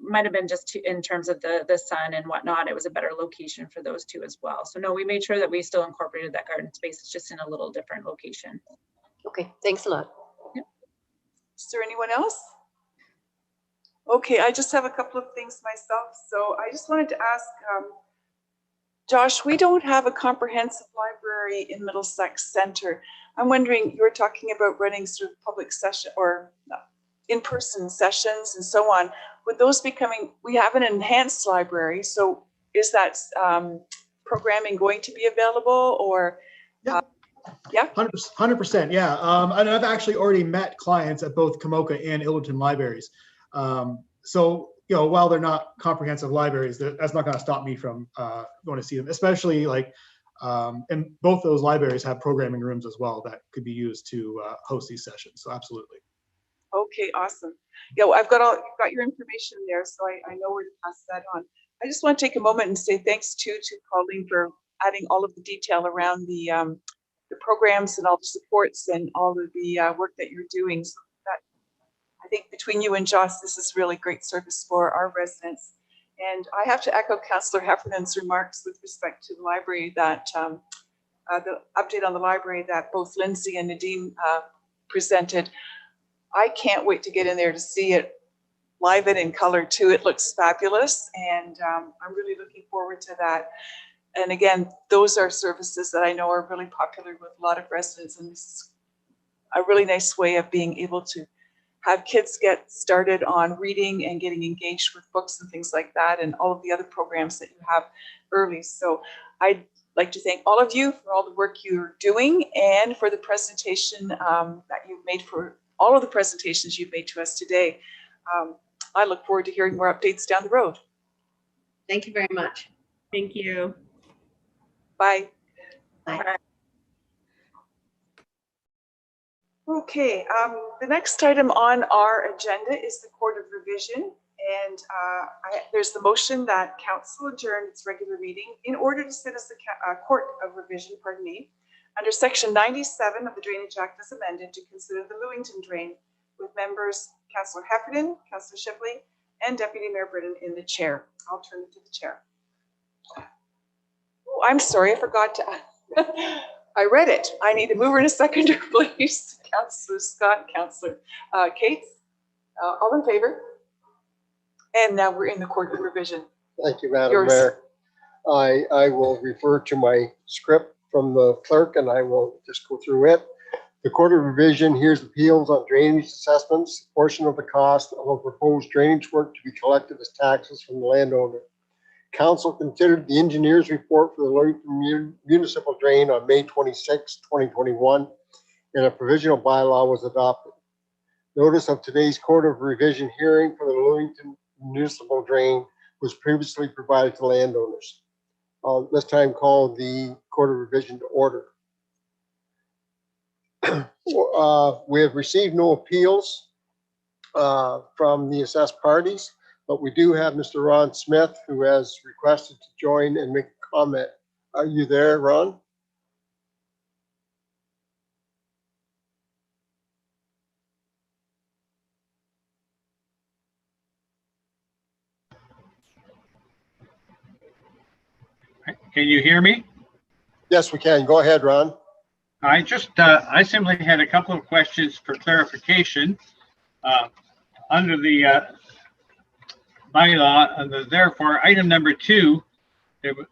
might have been just in terms of the sun and whatnot, it was a better location for those two as well. So no, we made sure that we still incorporated that garden space. It's just in a little different location. Okay, thanks a lot. Yep. Is there anyone else? Okay, I just have a couple of things myself. So I just wanted to ask, Josh, we don't have a comprehensive library in Middlesex Center. I'm wondering, you were talking about running sort of public session or in-person sessions and so on. Would those be coming? We have an enhanced library, so is that programming going to be available, or? Yeah. Yeah. 100%. Yeah. And I've actually already met clients at both Komoka and Elderton libraries. So, you know, while they're not comprehensive libraries, that's not going to stop me from going to see them, especially like, and both those libraries have programming rooms as well that could be used to host these sessions. So absolutely. Okay, awesome. Yeah, well, I've got your information there, so I know where to pass that on. I just want to take a moment and say thanks to Colleen for adding all of the detail around the programs and all the supports and all of the work that you're doing. So that, I think between you and Josh, this is really great service for our residents. And I have to echo Councillor Heffernan's remarks with respect to the library, that the update on the library that both Lindsay and Nadine presented. I can't wait to get in there to see it live and in color too. It looks fabulous, and I'm really looking forward to that. And again, those are services that I know are really popular with a lot of residents, and this is a really nice way of being able to have kids get started on reading and getting engaged with books and things like that, and all of the other programs that you have early. So I'd like to thank all of you for all the work you're doing and for the presentation that you've made, for all of the presentations you've made to us today. I look forward to hearing more updates down the road. Thank you very much. Thank you. Bye. Bye. Okay, the next item on our agenda is the Court of Revision. And there's the motion that council adjourn its regular meeting in order to sit as the Court of Revision, pardon me, under section 97 of the Drainage Act as amended, to consider the Lewington Drain, with members Councillor Heffernan, Councillor Shipley, and Deputy Mayor Britton in the chair. I'll turn it to the chair. Oh, I'm sorry, I forgot to, I read it. I need a mover and a seconder, please. Councillor Scott, Councillor Cates, all in favor? And now we're in the Court of Revision. Thank you, Madam Mayor. I will refer to my script from the clerk and I will just go through it. The Court of Revision hears appeals on drainage assessments, a portion of the cost of a proposed drainage work to be collected as taxes from the landowner. Council considered the engineer's report for the Lewington Municipal Drain on May 26, 2021, and a provisional bylaw was adopted. Notice of today's Court of Revision hearing for the Lewington Municipal Drain was previously provided to landowners. This time call the Court of Revision to order. We have received no appeals from the assessed parties, but we do have Mr. Ron Smith, who has requested to join and make a comment. Are you there, Ron? Can you hear me? Yes, we can. Go ahead, Ron. I simply had a couple of questions for clarification. Under the bylaw, therefore, item number 2, it was,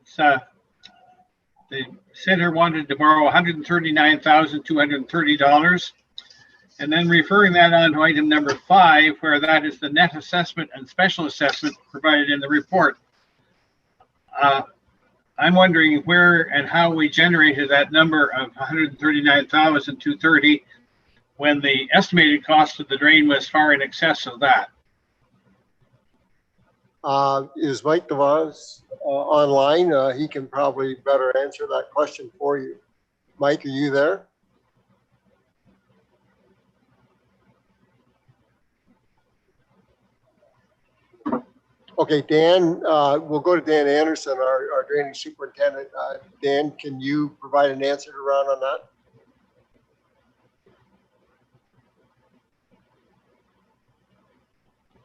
the center wanted to borrow $139,230, and then referring that on to item number 5, where that is the net assessment and special assessment provided in the report. I'm wondering where and how we generated that number of $139,230 when the estimated cost of the drain was far in excess of that. Is Mike DeVos online? He can probably better answer that question for you. Mike, are you there? Okay, Dan, we'll go to Dan Anderson, our drainage superintendent. Dan, can you provide an answer to Ron on that?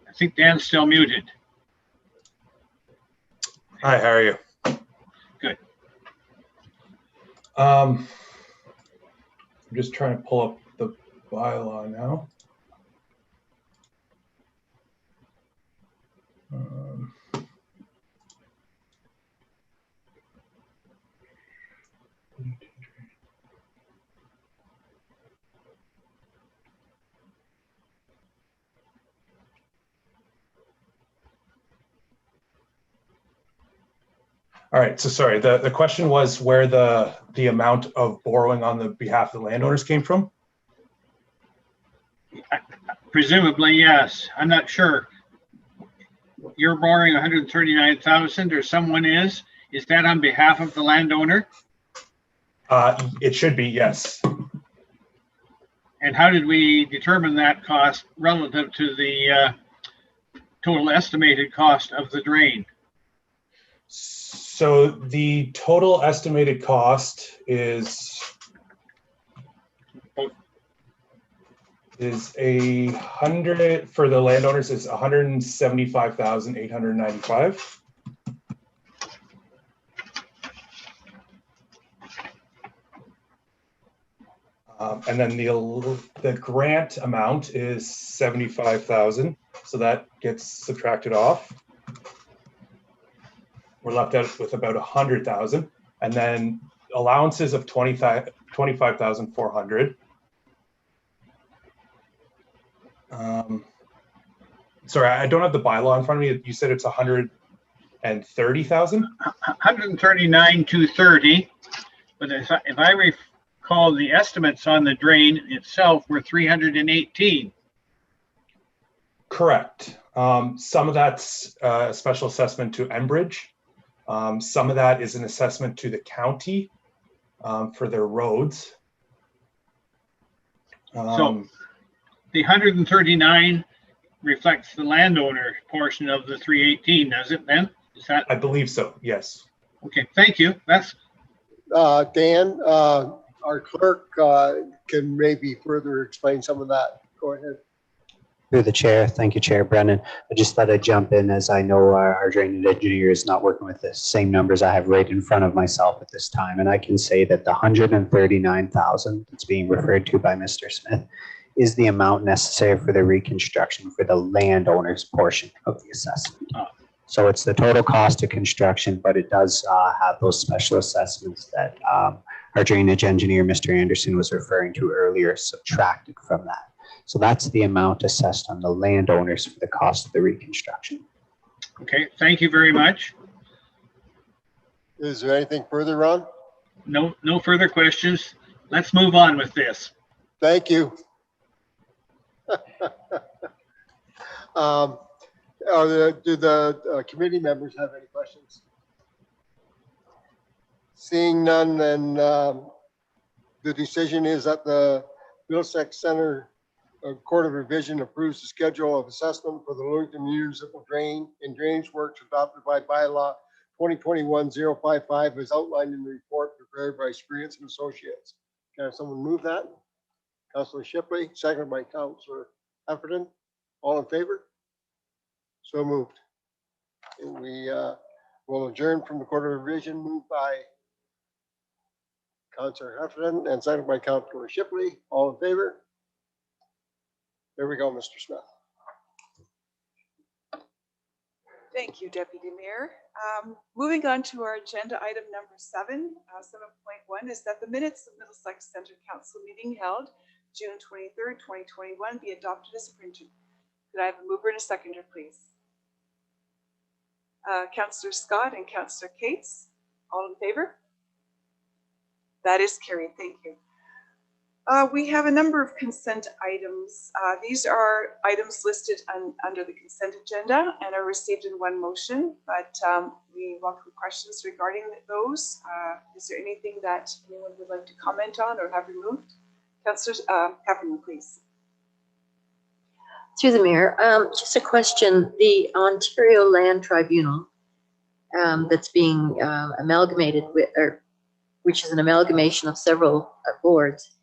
I think Dan's still muted. Hi, how are you? Good. I'm just trying to pull up the bylaw now. All right, so sorry, the question was where the amount of borrowing on the behalf of the landowners came from? Presumably, yes. I'm not sure. You're borrowing 139,000 or someone is? Is that on behalf of the landowner? It should be, yes. And how did we determine that cost relative to the total estimated cost of the drain? So the total estimated cost is $100 for the landowners is $175,895. And then the grant amount is $75,000. So that gets subtracted off. We're left out with about 100,000, and then allowances of 25,400. Sorry, I don't have the bylaw in front of me. You said it's 130,000? 139,230. But if I recall, the estimates on the drain itself were 318. Correct. Some of that's a special assessment to Enbridge. Some of that is an assessment to the county for their roads. So the 139 reflects the landowner portion of the 318, does it then? Is that? I believe so, yes. Okay, thank you. That's Dan, our clerk can maybe further explain some of that. Go ahead. Through the chair. Thank you, Chair Brennan. I just thought I'd jump in as I know our drainage engineer is not working with the same numbers I have right in front of myself at this time. And I can say that the 139,000 that's being referred to by Mr. Smith is the amount necessary for the reconstruction for the landowner's portion of the assessment. So it's the total cost of construction, but it does have those special assessments that our drainage engineer, Mr. Anderson, was referring to earlier, subtracted from that. So that's the amount assessed on the landowners for the cost of the reconstruction. okay. Thank you very much. Is there anything further, Ron? No further questions. Let's move on with this. Thank you. Do the committee members have any questions? Seeing none, then the decision is that the Middlesex Center Court of Revision approves the schedule of assessment for the Elderton Municipal Drain and Drainage Works adopted by bylaw 2021-055 as outlined in the report prepared by Experience and Associates. Can I have someone move that? Councillor Shipley, seconded by Councillor Heffernan. All in favor? So moved. And we will adjourn from the Court of Revision, moved by Councillor Heffernan and seconded by Councillor Shipley. All in favor? There we go, Mr. Smith. Thank you, Deputy Mayor. Moving on to our agenda item number 7.1 is that the minutes of Middlesex Center Council meeting held June 23rd, 2021 be adopted as printed. Could I have a mover and a seconder, please? Councillor Scott and Councillor Cates, all in favor? That is carried. Thank you. We have a number of consent items. These are items listed under the consent agenda and are received in one motion, but we welcome questions regarding those. Is there anything that anyone would like to comment on or have removed? Councillor Heffernan, please. Through the mayor, just a question. The Ontario Land Tribunal that's being amalgamated with, or which is an amalgamation of several boards,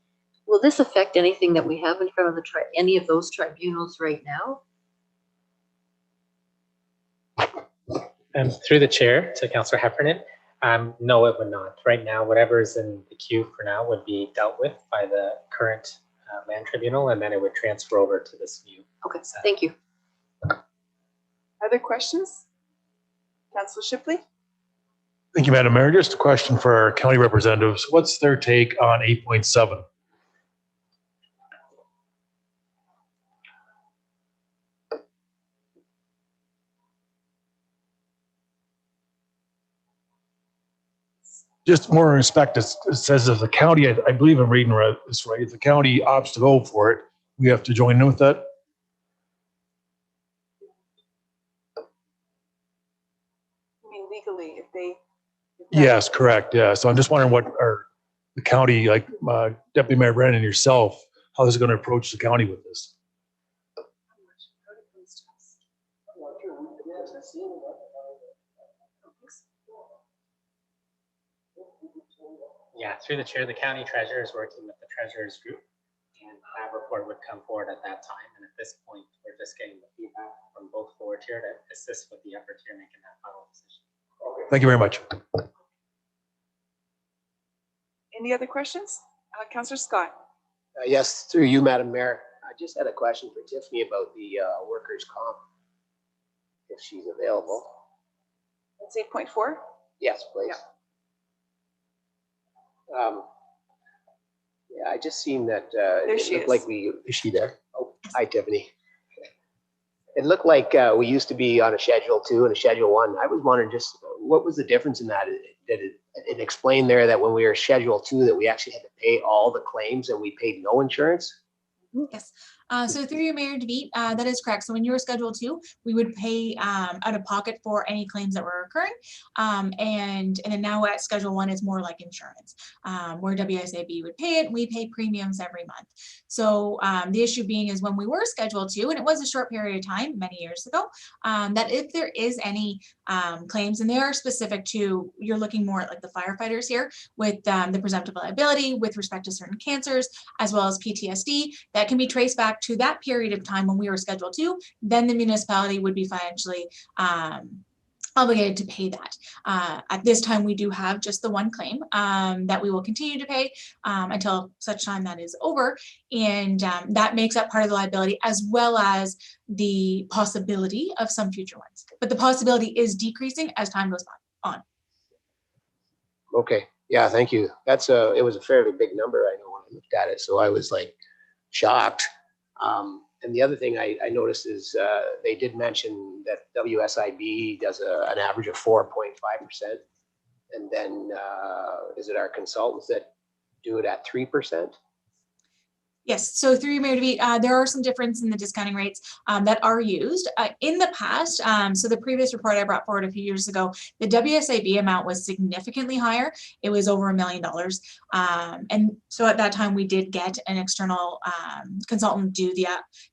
will this affect anything that we have in front of the any of those tribunals right now? And through the chair to Councillor Heffernan, no, it would not. Right now, whatever is in the queue for now would be dealt with by the current land tribunal, and then it would transfer over to this new. Okay, thank you. Other questions? Councillor Shipley? Thank you, Madam Mayor. Just a question for our county representatives. What's their take on 8.7? Just more in respect, it says if the county, I believe I'm reading this right, if the county opts to go for it, we have to join in with that? I mean, legally, if they. Yes, correct. Yeah. So I'm just wondering what the county, like Deputy Mayor Brennan and yourself, how is it going to approach the county with this? Yeah, through the chair, the county treasurer is working with the treasurer's group, and that report would come forward at that time. And at this point, we're just getting the feedback from both boards here to assist with the effort here making that final decision. Thank you very much. Any other questions? Councillor Scott? Yes, through you, Madam Mayor. I just had a question for Tiffany about the workers' comp, if she's available. That's 8.4. Yes, please. Yeah, I just seen that. There It she looked is. like is she there? Oh, hi, Tiffany. It looked like we used to be on a Schedule 2 and a Schedule 1. I was wondering just what was the difference in that? Did it explain there that when we were Schedule 2 that we actually had to pay all the claims and we paid no insurance? Yes. So through your Mayor DeVete, that is correct. So when you were Schedule 2, we would pay out of pocket for any claims that were occurring. And then now at Schedule 1, it's more like insurance, where WSAB would pay it. We pay premiums every month. So the issue being is when we were Schedule 2, and it was a short period of time, many years ago, that if there is any claims, and they are specific to, you're looking more at like the firefighters here with the presumptive liability with respect to certain cancers, as well as PTSD, that can be traced back to that period of time when we were Schedule 2, then the municipality would be financially obligated to pay that. At this time, we do have just the one claim that we will continue to pay until such time that is over. And that makes up part of the liability as well as the possibility of some future ones. But the possibility is decreasing as time goes on. Okay, yeah, thank you. It was a fairly big number, I know, when I looked at it, so I was like shocked. And the other thing I noticed is they did mention that WSIB does an average of 4.5%. And then is it our consultants that do it at 3%? Yes, so through your Mayor DeVete, there are some differences in the discounting rates that are used. In the past, so the previous report I brought forward a few years ago, the WSAB amount was significantly higher. It was over $1 million. And so at that time, we did get an external consultant do the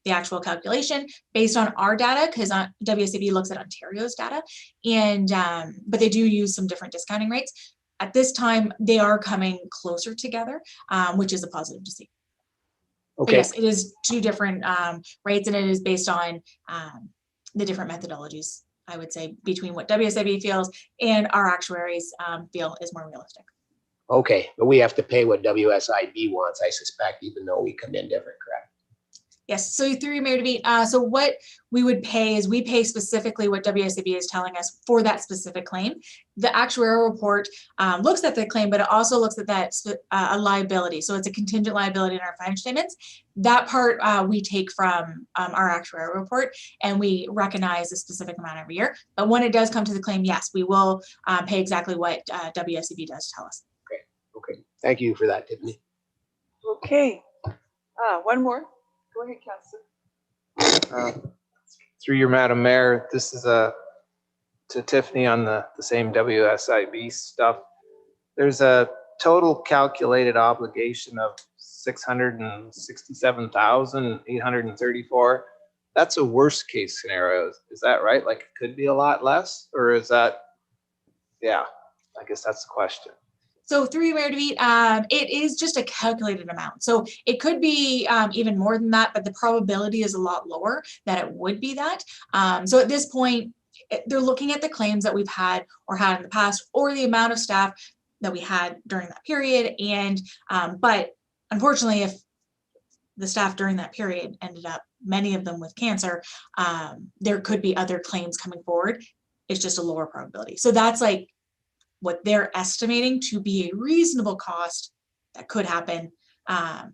actual calculation based on our data, because WSAB looks at Ontario's data. And but they do use some different discounting rates. At this time, they are coming closer together, which is a positive to see. Okay. Yes, it is two different rates, and it is based on the different methodologies, I would say, between what WSIB feels and our actuaries feel is more realistic. Okay, but we have to pay what WSIB wants, I suspect, even though we come in different, correct? Yes, so through your Mayor DeVete, so what we would pay is we pay specifically what WSAB is telling us for that specific claim. The actuarial report looks at the claim, but it also looks at that a liability. So it's a contingent liability in our financial statements. That part we take from our actuarial report, and we recognize a specific amount every year. But when it does come to the claim, yes, we will pay exactly what WSAB does tell us. Okay, okay. Thank you for that, Tiffany. Okay, one more. Go ahead, Councillor. Through your Madam Mayor, this is to Tiffany on the same WSIB stuff. There's a total calculated obligation of $667,834. That's a worst case scenario. Is that right? Like it could be a lot less, or is that? Yeah, I guess that's the question. So through your Mayor DeVete, it is just a calculated amount. So it could be even more than that, but the probability is a lot lower that it would be that. So at this point, they're looking at the claims that we've had or had in the past, or the amount of staff that we had during that period. And but unfortunately, if the staff during that period ended up, many of them with cancer, there could be other claims coming forward. It's just a lower probability. So that's like what they're estimating to be a reasonable cost that could happen. And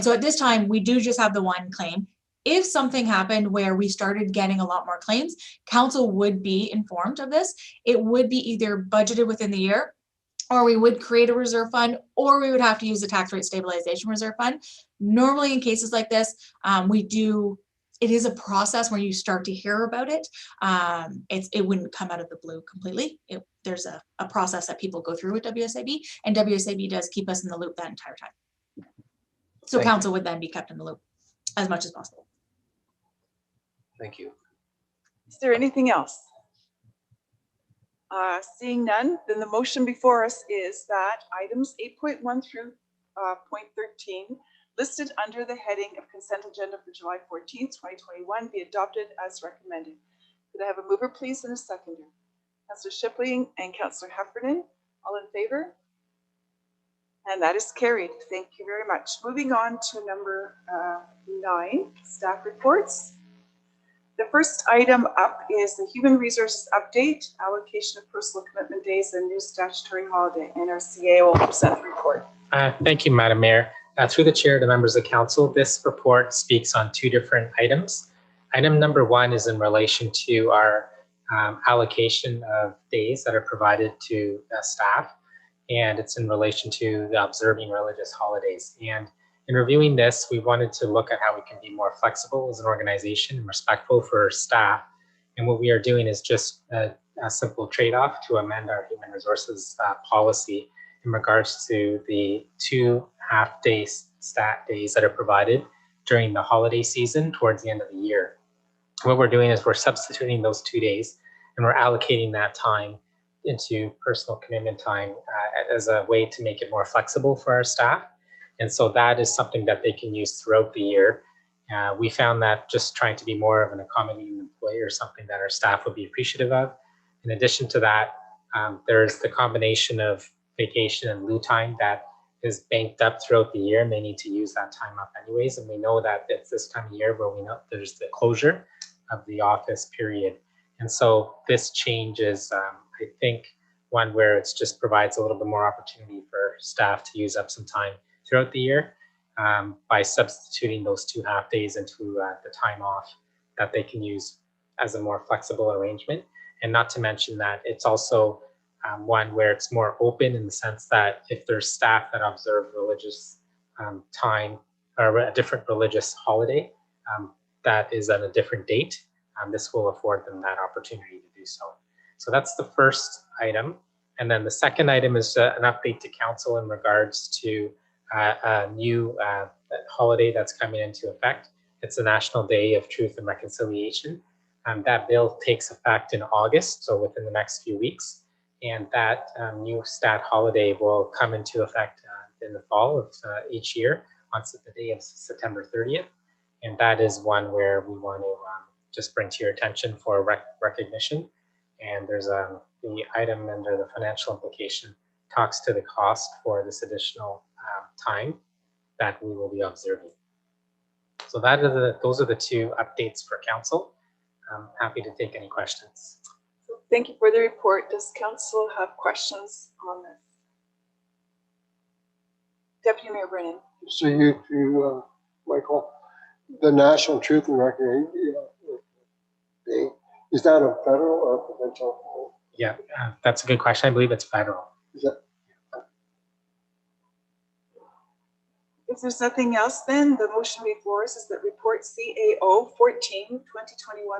so at this time, we do just have the one claim. If something happened where we started getting a lot more claims, council would be informed of this. It would be either budgeted within the year, or we would create a reserve fund, or we would have to use the tax rate stabilization reserve fund. Normally in cases like this, it is a process where you start to hear about it. It wouldn't come out of the blue completely. There's a process that people go through with WSAB, and WSAB does keep us in the loop that entire time. So council would then be kept in the loop as much as possible. Thank you. Is there anything else? Seeing none, then the motion before us is that items 8.1 through point 13 listed under the heading of consent agenda for July 14th, 2021 be adopted as recommended. Could I have a mover, please, and a seconder? Councillor Shipley and Councillor Heffernan, all in favor? And that is carried. Thank you very much. Moving on to number 9, staff reports. The first item up is the Human Resources Update, allocation of personal commitment days and new statutory holiday. NRCA will present the report. Thank you, Madam Mayor. Through the chair to members of council, this report speaks on 2 different items. Item number 1 is in relation to our allocation of days that are provided to staff, and it's in relation to the observing religious holidays. And in reviewing this, we wanted to look at how we can be more flexible as an organization and respectful for our staff. And what we are doing is just a simple trade-off to amend our human resources policy in regards to the 2 half-day stat days that are provided during the holiday season towards the end of the year. What we're doing is we're substituting those 2 days and we're allocating that time into personal commitment time as a way to make it more flexible for our staff. And so that is something that they can use throughout the year. We found that just trying to be more of an accommodating employer is something that our staff would be appreciative of. In addition to that, there's the combination of vacation and lieu time that is banked up throughout the year, and they need to use that time up anyways. And we know that it's this time of year where we know there's the closure of the office period. And so this change is, I think, one where it just provides a little bit more opportunity for staff to use up some time throughout the year by substituting those 2 half days into the time off that they can use as a more flexible arrangement. And not to mention that it's also one where it's more open in the sense that if there's staff that observe religious time or a different religious holiday that is at a different date, this will afford them that opportunity to do so. So that's the first item. And then the second item is an update to council in regards to a new holiday that's coming into effect. It's the National Day of Truth and Reconciliation. That bill takes effect in August, so within the next few weeks. And that new stat holiday will come into effect in the fall of each year on the day of September 30th. And that is one where we want to just bring to your attention for recognition. And there's the item under the financial implication talks to the cost for this additional time that we will be observing. So those are the 2 updates for council. I'm happy to take any questions. Thank you for the report. Does council have questions on this? Deputy Mayor Brennan. So you Michael, the National Truth and Reconciliation Day, is that a federal or provincial? Yeah, that's a good question. I believe it's federal. Is that? If there's nothing else, then the motion before us is that report CAO 14-2021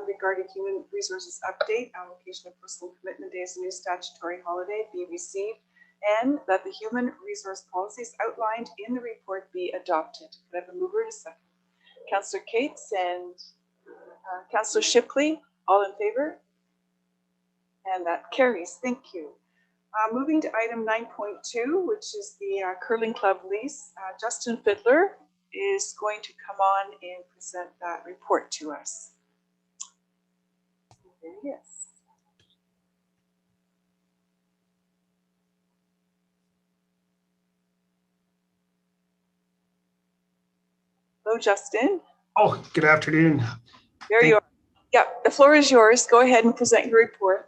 regarding human resources update, allocation of personal commitment days and new statutory holiday be received, and that the human resource policies outlined in the report be adopted. Could I have a mover and a second? Councillor Cates and Councillor Shipley, all in favor? And that carries. Thank you. Moving to item 9.2, which is the curling club lease. Justin Fiddler is going to come on and present that report to us. There he is. Hello, Justin. Oh, good afternoon. There you are. Yeah, the floor is yours. Go ahead and present your report.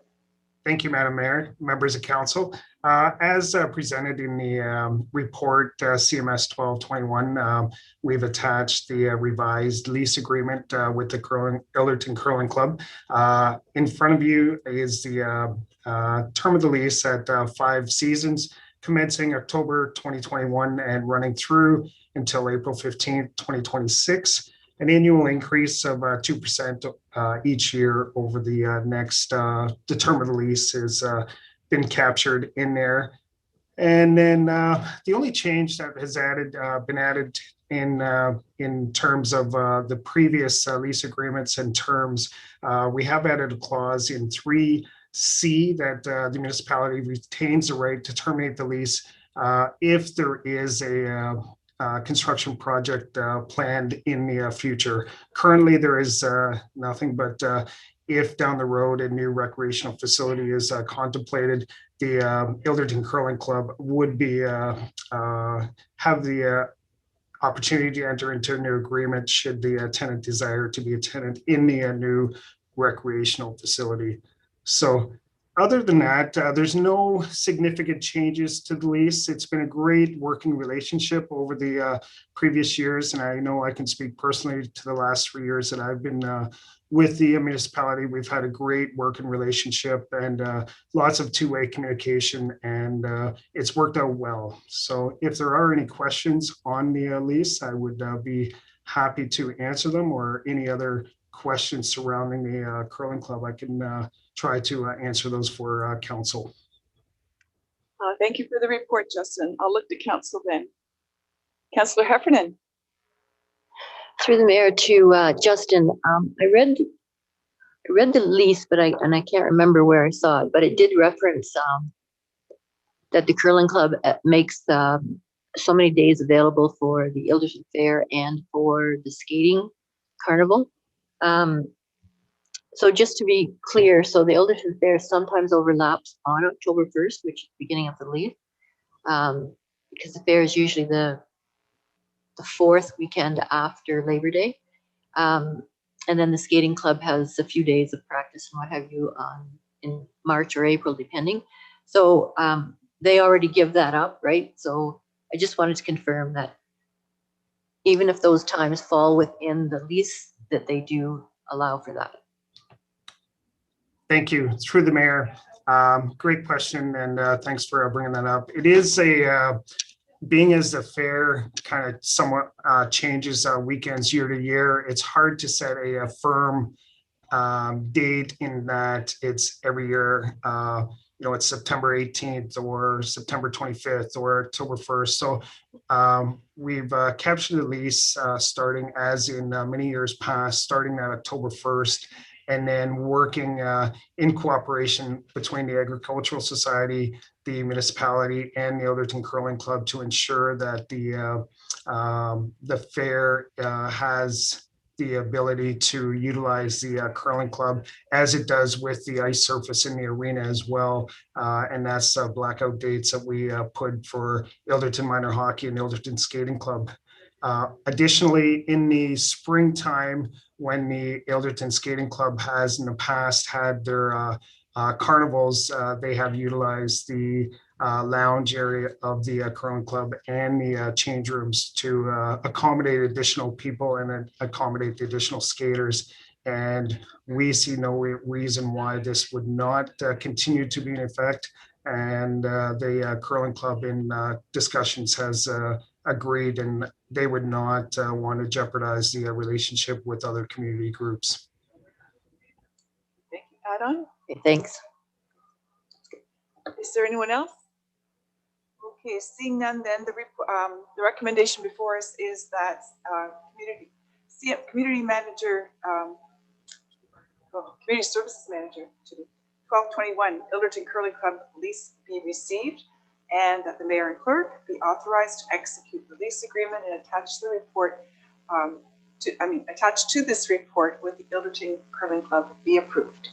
Thank you, Madam Mayor, members of council. As presented in the report CMS 1221, we've attached the revised lease agreement with the Elderton Curling Club. In front of you is the term of the lease at 5 seasons, commencing October 2021 and running through until April 15th, 2026. An annual increase of 2% each year over the next, the term of the lease has been captured in there. And then the only change that has been added in terms of the previous lease agreements and terms, we have added a clause in 3C that the municipality retains the right to terminate the lease if there is a construction project planned in the future. Currently, there is nothing, but if down the road a new recreational facility is contemplated, the Elderton Curling Club would be have the opportunity to enter into a new agreement should the tenant desire to be a tenant in the new recreational facility. So other than that, there's no significant changes to the lease. It's been a great working relationship over the previous years. And I know I can speak personally to the last 3 years that I've been with the municipality. We've had a great working relationship and lots of two-way communication, and it's worked out well. So if there are any questions on the lease, I would be happy to answer them, or any other questions surrounding the curling club. I can try to answer those for council. Thank you for the report, Justin. I'll look to council then. Councillor Heffernan. Through the mayor to Justin, I read the lease, but I can't remember where I saw it, but it did reference that the curling club makes so many days available for the Elderton Fair and for the skating carnival. So just to be clear, so the Elderton Fair sometimes overlaps on October 1st, which is the beginning of the lease, because the fair is usually the fourth weekend after Labor Day. And then the skating club has a few days of practice and what have you in March or April, depending. So they already give that up, right? So I just wanted to confirm that even if those times fall within the lease, that they do allow for that. Thank you. Through the mayor. Great question, and thanks for bringing that up. It is being as the fair kind of somewhat changes weekends year to year, it's hard to set a firm date in that it's every year, it's September 18th or September 25th or October 1st. So we've captured the lease starting as in many years past, starting at October 1st, and then working in cooperation between the Agricultural Society, the municipality, and the Elderton Curling Club to ensure that the fair has the ability to utilize the curling club as it does with the ice surface in the arena as well. And that's blackout dates that we put for Elderton Minor Hockey and Elderton Skating Club. Additionally, in the springtime, when the Elderton Skating Club has in the past had their carnivals, they have utilized the lounge area of the curling club and the change rooms to accommodate additional people and accommodate the additional skaters. And we see no reason why this would not continue to be in effect. And the curling club in discussions has agreed, and they would not want to jeopardize the relationship with other community groups. Thank you, Adam. Okay, thanks. Is there anyone else? Okay, seeing none, then the recommendation before us is that community manager, community services manager to 1221 Elderton Curling Club lease be received, and that the mayor and clerk be authorized to execute the lease agreement and attach the report attached to this report with the Elderton Curling Club be approved.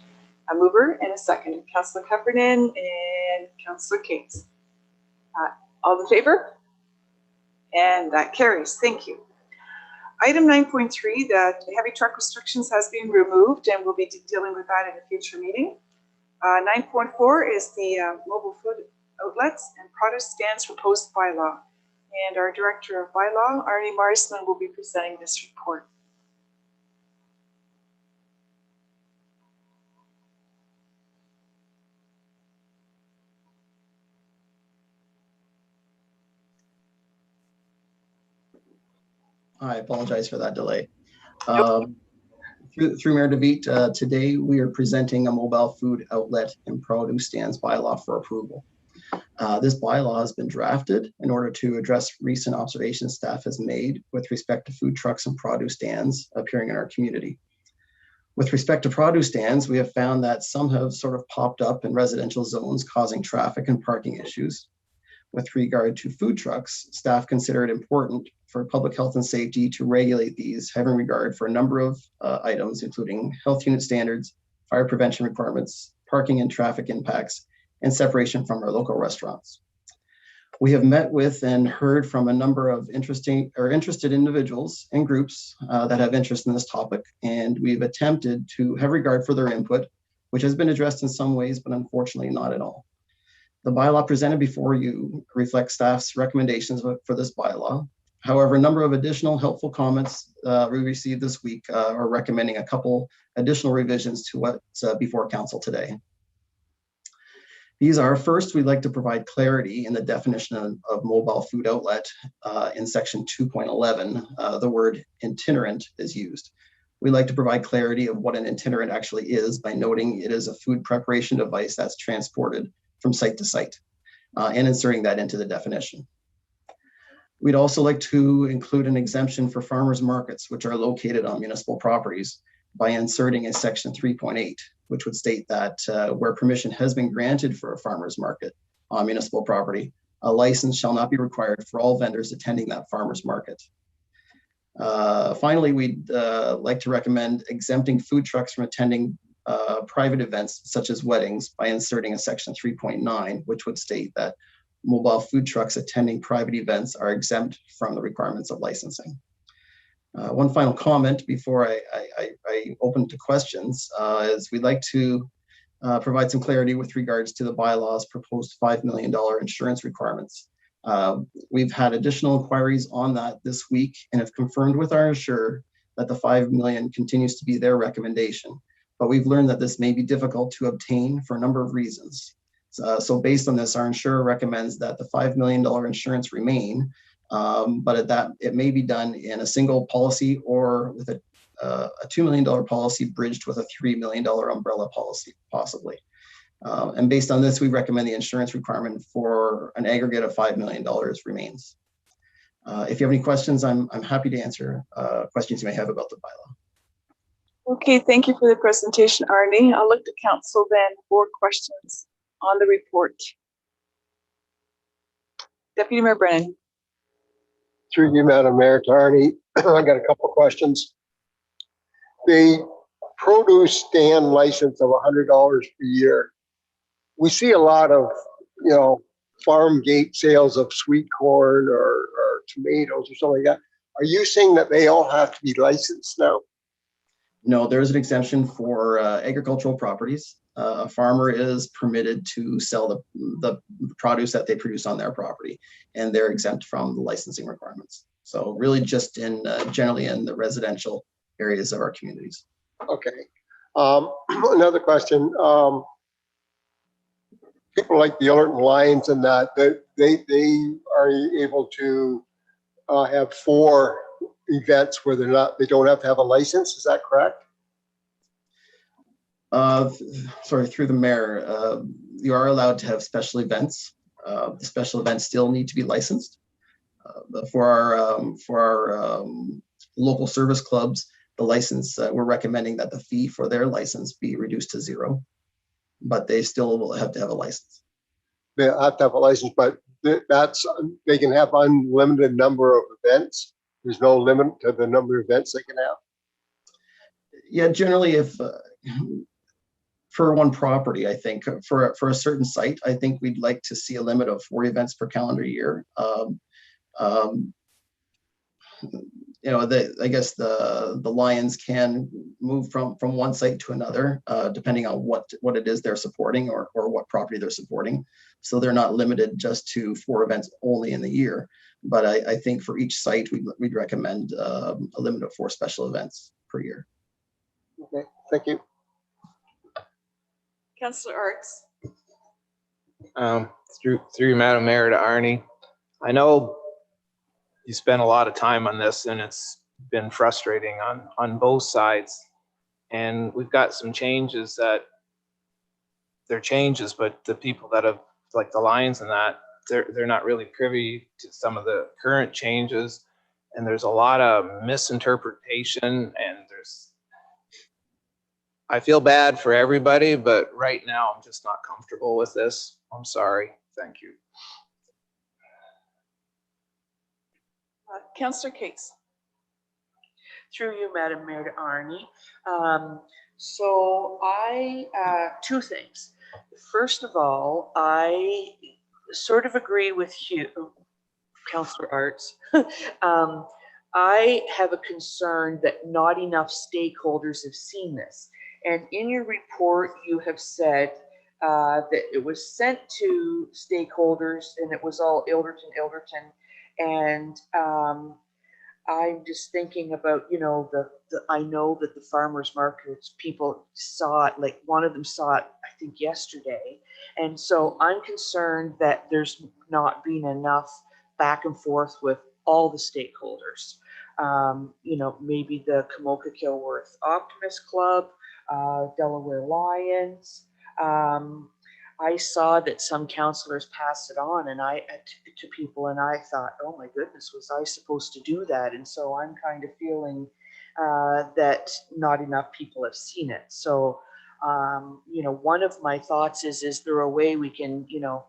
A mover and a second, Councillor Heffernan and Councillor Cates. All in favor? And that carries. Thank you. Item 9.3, that heavy truck restrictions has been removed, and we'll be dealing with that in a future meeting. 9.4 is the mobile food outlets and product stands proposed bylaw. And our Director of Bylaw, Arnie Marsman, will be presenting this report. I apologize for that delay. Through Mayor DeVitt, today we are presenting a mobile food outlet and produce stands bylaw for approval. This bylaw has been drafted in order to address recent observations staff has made with respect to food trucks and produce stands appearing in our community. With respect to produce stands, we have found that some have sort of popped up in residential zones causing traffic and parking issues. With regard to food trucks, staff consider it important for public health and safety to regulate these, having regard for a number of items, including health unit standards, fire prevention requirements, parking and traffic impacts, and separation from our local restaurants. We have met with and heard from a number of interested individuals and groups that have interest in this topic, and we've attempted to have regard for their input, which has been addressed in some ways, but unfortunately not at all. The bylaw presented before you reflects staff's recommendations for this bylaw. However, a number of additional helpful comments we received this week are recommending a couple additional revisions to what's before council today. These are, first, we'd like to provide clarity in the definition of mobile food outlet. In section 2.11, the word itinerant is used. We'd like to provide clarity of what an itinerant actually is by noting it is a food preparation device that's transported from site to site and inserting that into the definition. We'd also like to include an exemption for farmers markets, which are located on municipal properties, by inserting a section 3.8, which would state that where permission has been granted for a farmer's market on municipal property, a license shall not be required for all vendors attending that farmer's market. Finally, we'd like to recommend exempting food trucks from attending private events such as weddings by inserting a section 3.9, which would state that mobile food trucks attending private events are exempt from the requirements of licensing. One final comment before I open to questions is we'd like to provide some clarity with regards to the bylaws proposed $5 million insurance requirements. We've had additional inquiries on that this week and have confirmed with our insurer that the $5 million continues to be their recommendation, but we've learned that this may be difficult to obtain for a number of reasons. So based on this, our insurer recommends that the $5 million insurance remain, but that it may be done in a single policy or with a $2 million policy bridged with a $3 million umbrella policy, possibly. And based on this, we recommend the insurance requirement for an aggregate of $5 million remains. If you have any questions, I'm happy to answer questions you may have about the bylaw. Okay, thank you for the presentation, Arnie. I'll look to council then for questions on the report. Deputy Mayor Brennan. Through you, Madam Mayor, to Arnie, I got a couple of questions. The produce stand license of $100 per year. We see a lot of, farm gate sales of sweet corn or tomatoes or something like that. Are you saying that they all have to be licensed now? No, there's an exemption for agricultural properties. A farmer is permitted to sell the produce that they produce on their property, and they're exempt from the licensing requirements. So really just generally in the residential areas of our communities. Okay. Another question. People like the Elderton Lions and that, they are able to have 4 events where they don't have to have a license. Is that correct? Sorry, through the mayor, you are allowed to have special events. The special events still need to be licensed. For our local service clubs, the license, we're recommending that the fee for their license be reduced to 0, but they still will have to have a license. They have to have a license, but they can have unlimited number of events. There's no limit to the number of events they can have. Yeah, generally, if for one property, I think for a certain site, I think we'd like to see a limit of 4 events per calendar year. I guess the Lions can move from one site to another, depending on what it is they're supporting or what property they're supporting. So they're not limited just to 4 events only in the year. But I think for each site, we'd recommend a limit of 4 special events per year. Okay, thank you. Councillor Arts. Through Madam Mayor to Arnie, I know you spent a lot of time on this and it's been frustrating on both sides. And we've got some changes that they're changes, but the people that have, like the Lions and that, they're not really privy to some of the current changes. And there's a lot of misinterpretation and I feel bad for everybody, but right now I'm just not comfortable with this. I'm sorry. Thank you. Councillor Cates. Through you, Madam Mayor, to Arnie. Two things. First of all, I sort of agree with you, Councillor Arts. I have a concern that not enough stakeholders have seen this. And in your report, you have said that it was sent to stakeholders and it was all Elderton. And I'm just thinking about, you know, I know that the farmers markets people saw it, like one of them saw it, I think yesterday. And so I'm concerned that there's not been enough back and forth with all the stakeholders. You know, maybe the Kamoka Kilworth Optimist Club, Delaware Lions. I saw that some councillors passed it on and to people, and I thought, oh my goodness, was I supposed to do that? And so I'm kind of feeling that not enough people have seen it. So, you know, one of my thoughts is there a way we can, you know,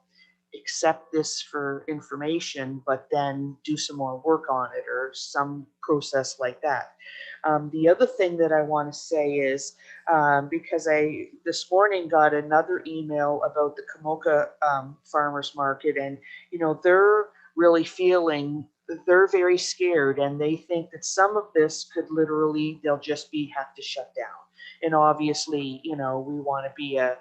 accept this for information, but then do some more work on it or some process like that. The other thing that I want to say is, because I this morning got another email about the Kamoka farmers market, and you know, they're really feeling, they're very scared, and they think that some of this could literally, they'll just have to shut down. And obviously, you know, we want to be a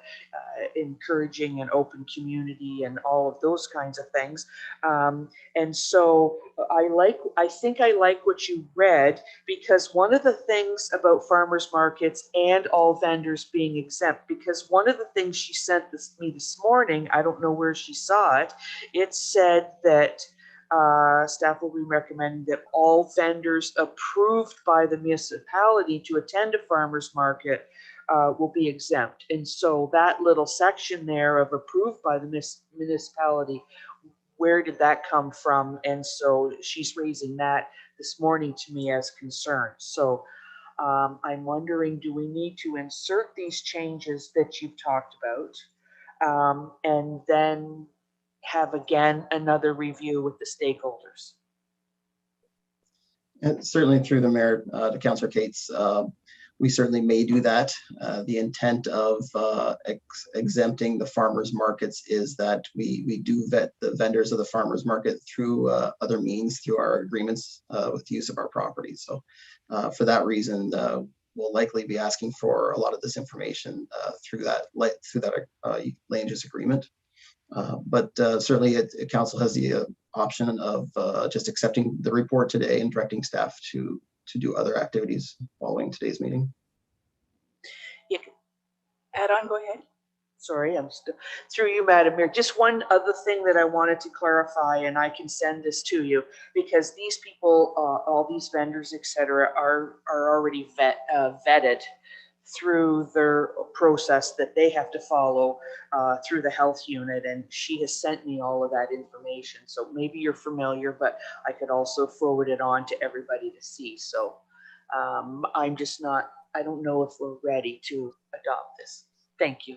encouraging and open community and all of those kinds of things. And so I think I like what you read, because one of the things about farmers markets and all vendors being exempt, because one of the things she sent me this morning, I don't know where she saw it, it said that staff will be recommending that all vendors approved by the municipality to attend a farmer's market will be exempt. And so that little section there of approved by the municipality, where did that come from? And so she's raising that this morning to me as concern. So I'm wondering, do we need to insert these changes that you've talked about and then have again another review with the stakeholders? And certainly through the mayor to Councillor Cates, we certainly may do that. The intent of exempting the farmers markets is that we do vet the vendors of the farmers market through other means, through our agreements with use of our property. So for that reason, we'll likely be asking for a lot of this information through that land use agreement. But certainly council has the option of just accepting the report today and directing staff to do other activities following today's meeting. You can add on, go ahead. Sorry, I'm still through you, Madam Mayor. Just one other thing that I wanted to clarify, and I can send this to you, because these people, all these vendors, etc., are already vetted through their process that they have to follow through the health unit, and she has sent me all of that information. So maybe you're familiar, but I could also forward it on to everybody to see. So I'm just not, I don't know if we're ready to adopt this. Thank you.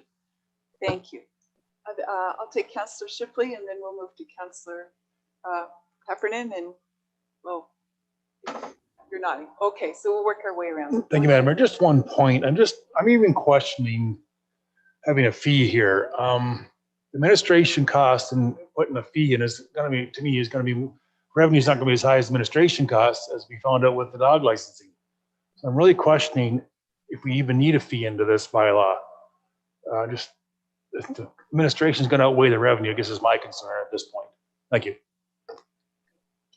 Thank you. I'll take Councillor Shipley, and then we'll move to Councillor Heffernan, and well, you're nodding. Okay, so we'll work our way around. Thank you, Madam Mayor. Just one point. I'm even questioning having a fee here. Administration costs and putting a fee in is going to be, to me, is going to be, revenue is not going to be as high as administration costs, as we found out with the dog licensing. So I'm really questioning if we even need a fee into this bylaw. Just if the administration is going to outweigh the revenue, I guess is my concern at this point. Thank you.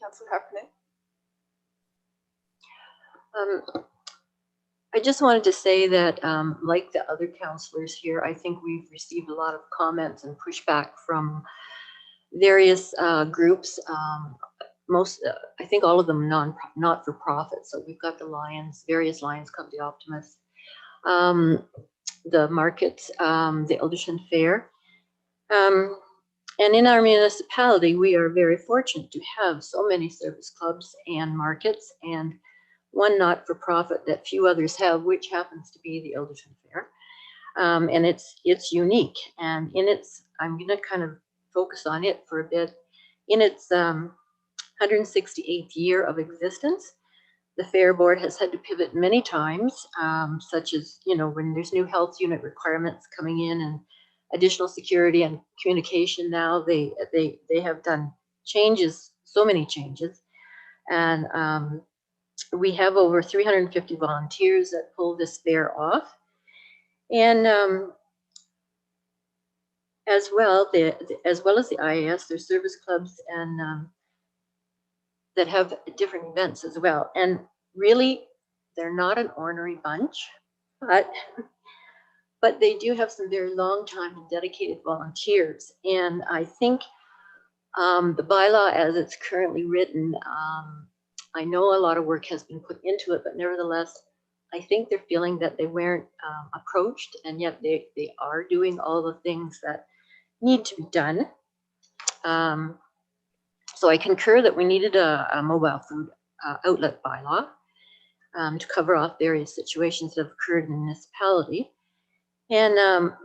Councillor Heffernan. I just wanted to say that, like the other councillors here, I think we've received a lot of comments and pushback from various groups. I think all of them not for profit. So we've got the Lions, various Lions Club, the Optimists, the markets, the Elderton Fair. And in our municipality, we are very fortunate to have so many service clubs and markets, and one not-for-profit that few others have, which happens to be the Elderton Fair. And it's unique. And in its, I'm going to kind of focus on it for a bit. In its 100 168th year of existence. The Fair Board has had to pivot many times, such as, when there's new health unit requirements coming in and additional security and communication. Now they have done changes, so many changes. And we have over 350 volunteers that pull this fair off. And as well as the IAS, there's service clubs and that have different events as well. And really, they're not an ornery bunch, but they do have some very long time and dedicated volunteers. And I think the bylaw as it's currently written, I know a lot of work has been put into it, but nevertheless, I think they're feeling that they weren't approached, and yet they are doing all the things that need to be done. So I concur that we needed a mobile food outlet bylaw to cover off various situations that have occurred in the municipality. And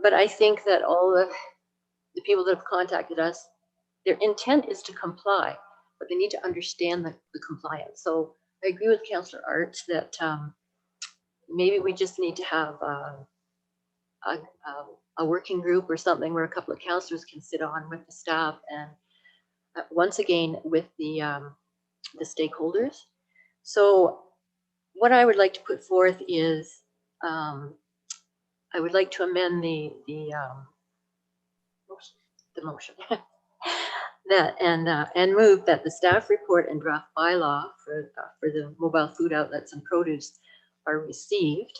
but I think that all the people that have contacted us, their intent is to comply, but they need to understand the compliance. So I agree with Councillor Arts that maybe we just need to have a working group or something where a couple of councillors can sit on with the staff and once again with the stakeholders. So what I would like to put forth is I would like to amend the motion that and move that the staff report and draft bylaw for the mobile food outlets and produce are received,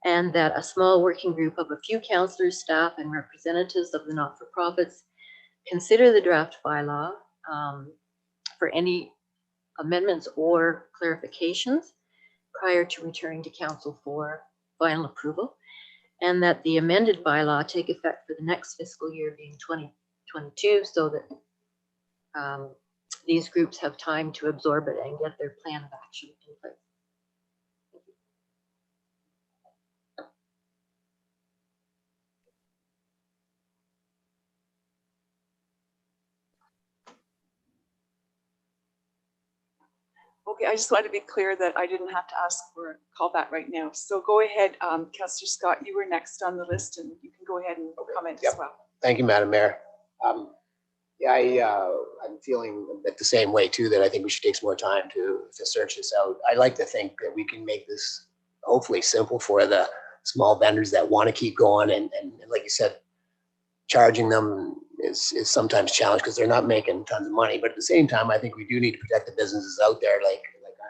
and that a small working group of a few councillors, staff, and representatives of the not-for-profits consider the draft bylaw for any amendments or clarifications prior to returning to council for final approval, and that the amended bylaw take effect for the next fiscal year being 2022, so that these groups have time to absorb it and get their plan of action in place. Okay, I just wanted to be clear that I didn't have to ask for a callback right now. So go ahead, Councillor Scott, you were next on the list and you can go ahead and comment as well. Thank you, Madam Mayor. Yeah, I'm feeling a bit the same way too, that I think we should take some more time to search this out. I like to think that we can make this hopefully simple for the small vendors that want to keep going. And like you said, charging them is sometimes challenged because they're not making tons of money. But at the same time, I think we do need to protect the businesses out there, like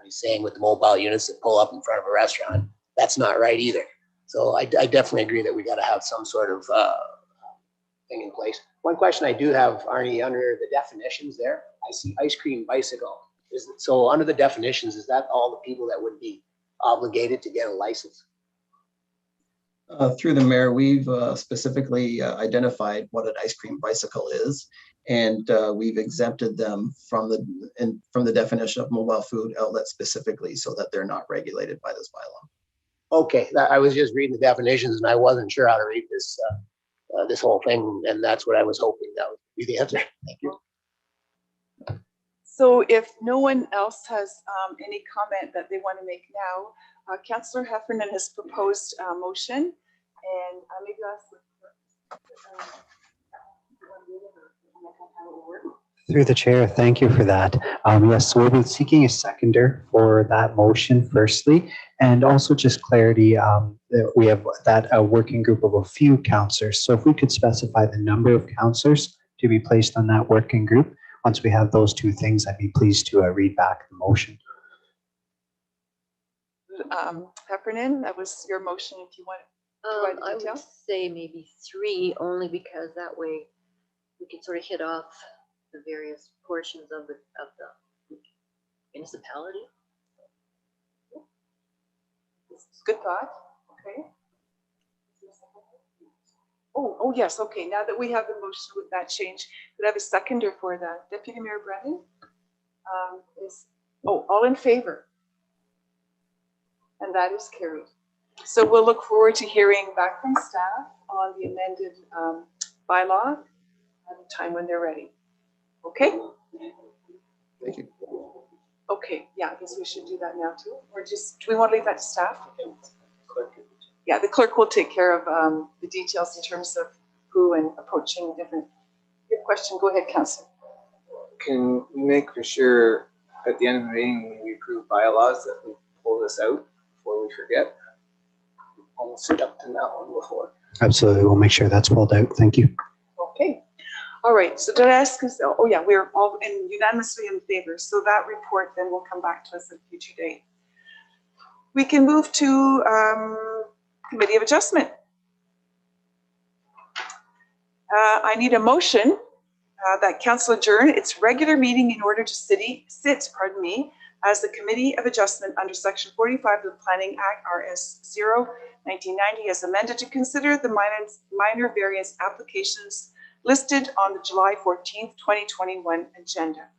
Arnie's saying, with the mobile units that pull up in front of a restaurant. That's not right either. So I definitely agree that we got to have some sort of thing in place. One question I do have, Arnie, under the definitions there, I see ice cream bicycle. So under the definitions, is that all the people that would be obligated to get a license? Through the mayor, we've specifically identified what an ice cream bicycle is, and we've exempted them from the definition of mobile food outlet specifically, so that they're not regulated by this bylaw. Okay, I was just reading the definitions and I wasn't sure how to read this this whole thing, and that's what I was hoping that would be the answer. Thank you. So if no one else has any comment that they want to make now, Councillor Heffernan has proposed a motion, and maybe that's Through the chair, thank you for that. Yes, so we'll be seeking a seconder for that motion firstly, and also just clarity that we have that a working group of a few councillors. So if we could specify the number of councillors to be placed on that working group, once we have those two things, I'd be pleased to read back the motion. Heffernan, that was your motion. If you want to provide I would say maybe 3, only because that way we can sort of hit off the various portions of the municipality. Good thought. Okay. Oh yes. Okay. Now that we have the motion with that change, could I have a seconder for that? Deputy Mayor Brennan all in favor, and that is carried. So we'll look forward to hearing back from staff on the amended bylaw at a time when they're ready. Okay. Thank you. Okay, yeah, I guess we should do that now too. Or just, do we want to leave that to staff? Yeah, the clerk will take care of the details in terms of who and approaching different. Your question, go ahead, Councillor. Can we make for sure at the end of the meeting when we approve bylaws that we pull this out before we forget? Almost jumped in that one before. Absolutely. We'll make sure that's pulled out. Thank you. Okay. All right. So did I ask us? Oh yeah, we're all unanimously in favor. So that report then will come back to us at a future date. We can move to Committee of Adjustment. I need a motion that Council adjourn its regular meeting in order to sit as the Committee of Adjustment under Section 45 of the Planning Act RS 0/1990 as amended to consider the minor variance applications listed on the July 14th, 2021 agenda.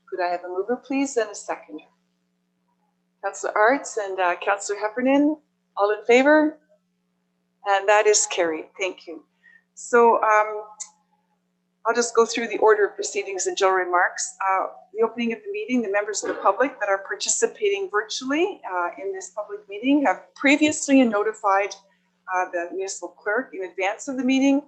Could I have a mover, please, and a seconder? Councillor Arts and Councillor Heffernan, all in favor? And that is carried. Thank you. So I'll just go through the order of proceedings and general remarks. The opening of the meeting, the members of the public that are participating virtually in this public meeting have previously notified the municipal clerk in advance of the meeting.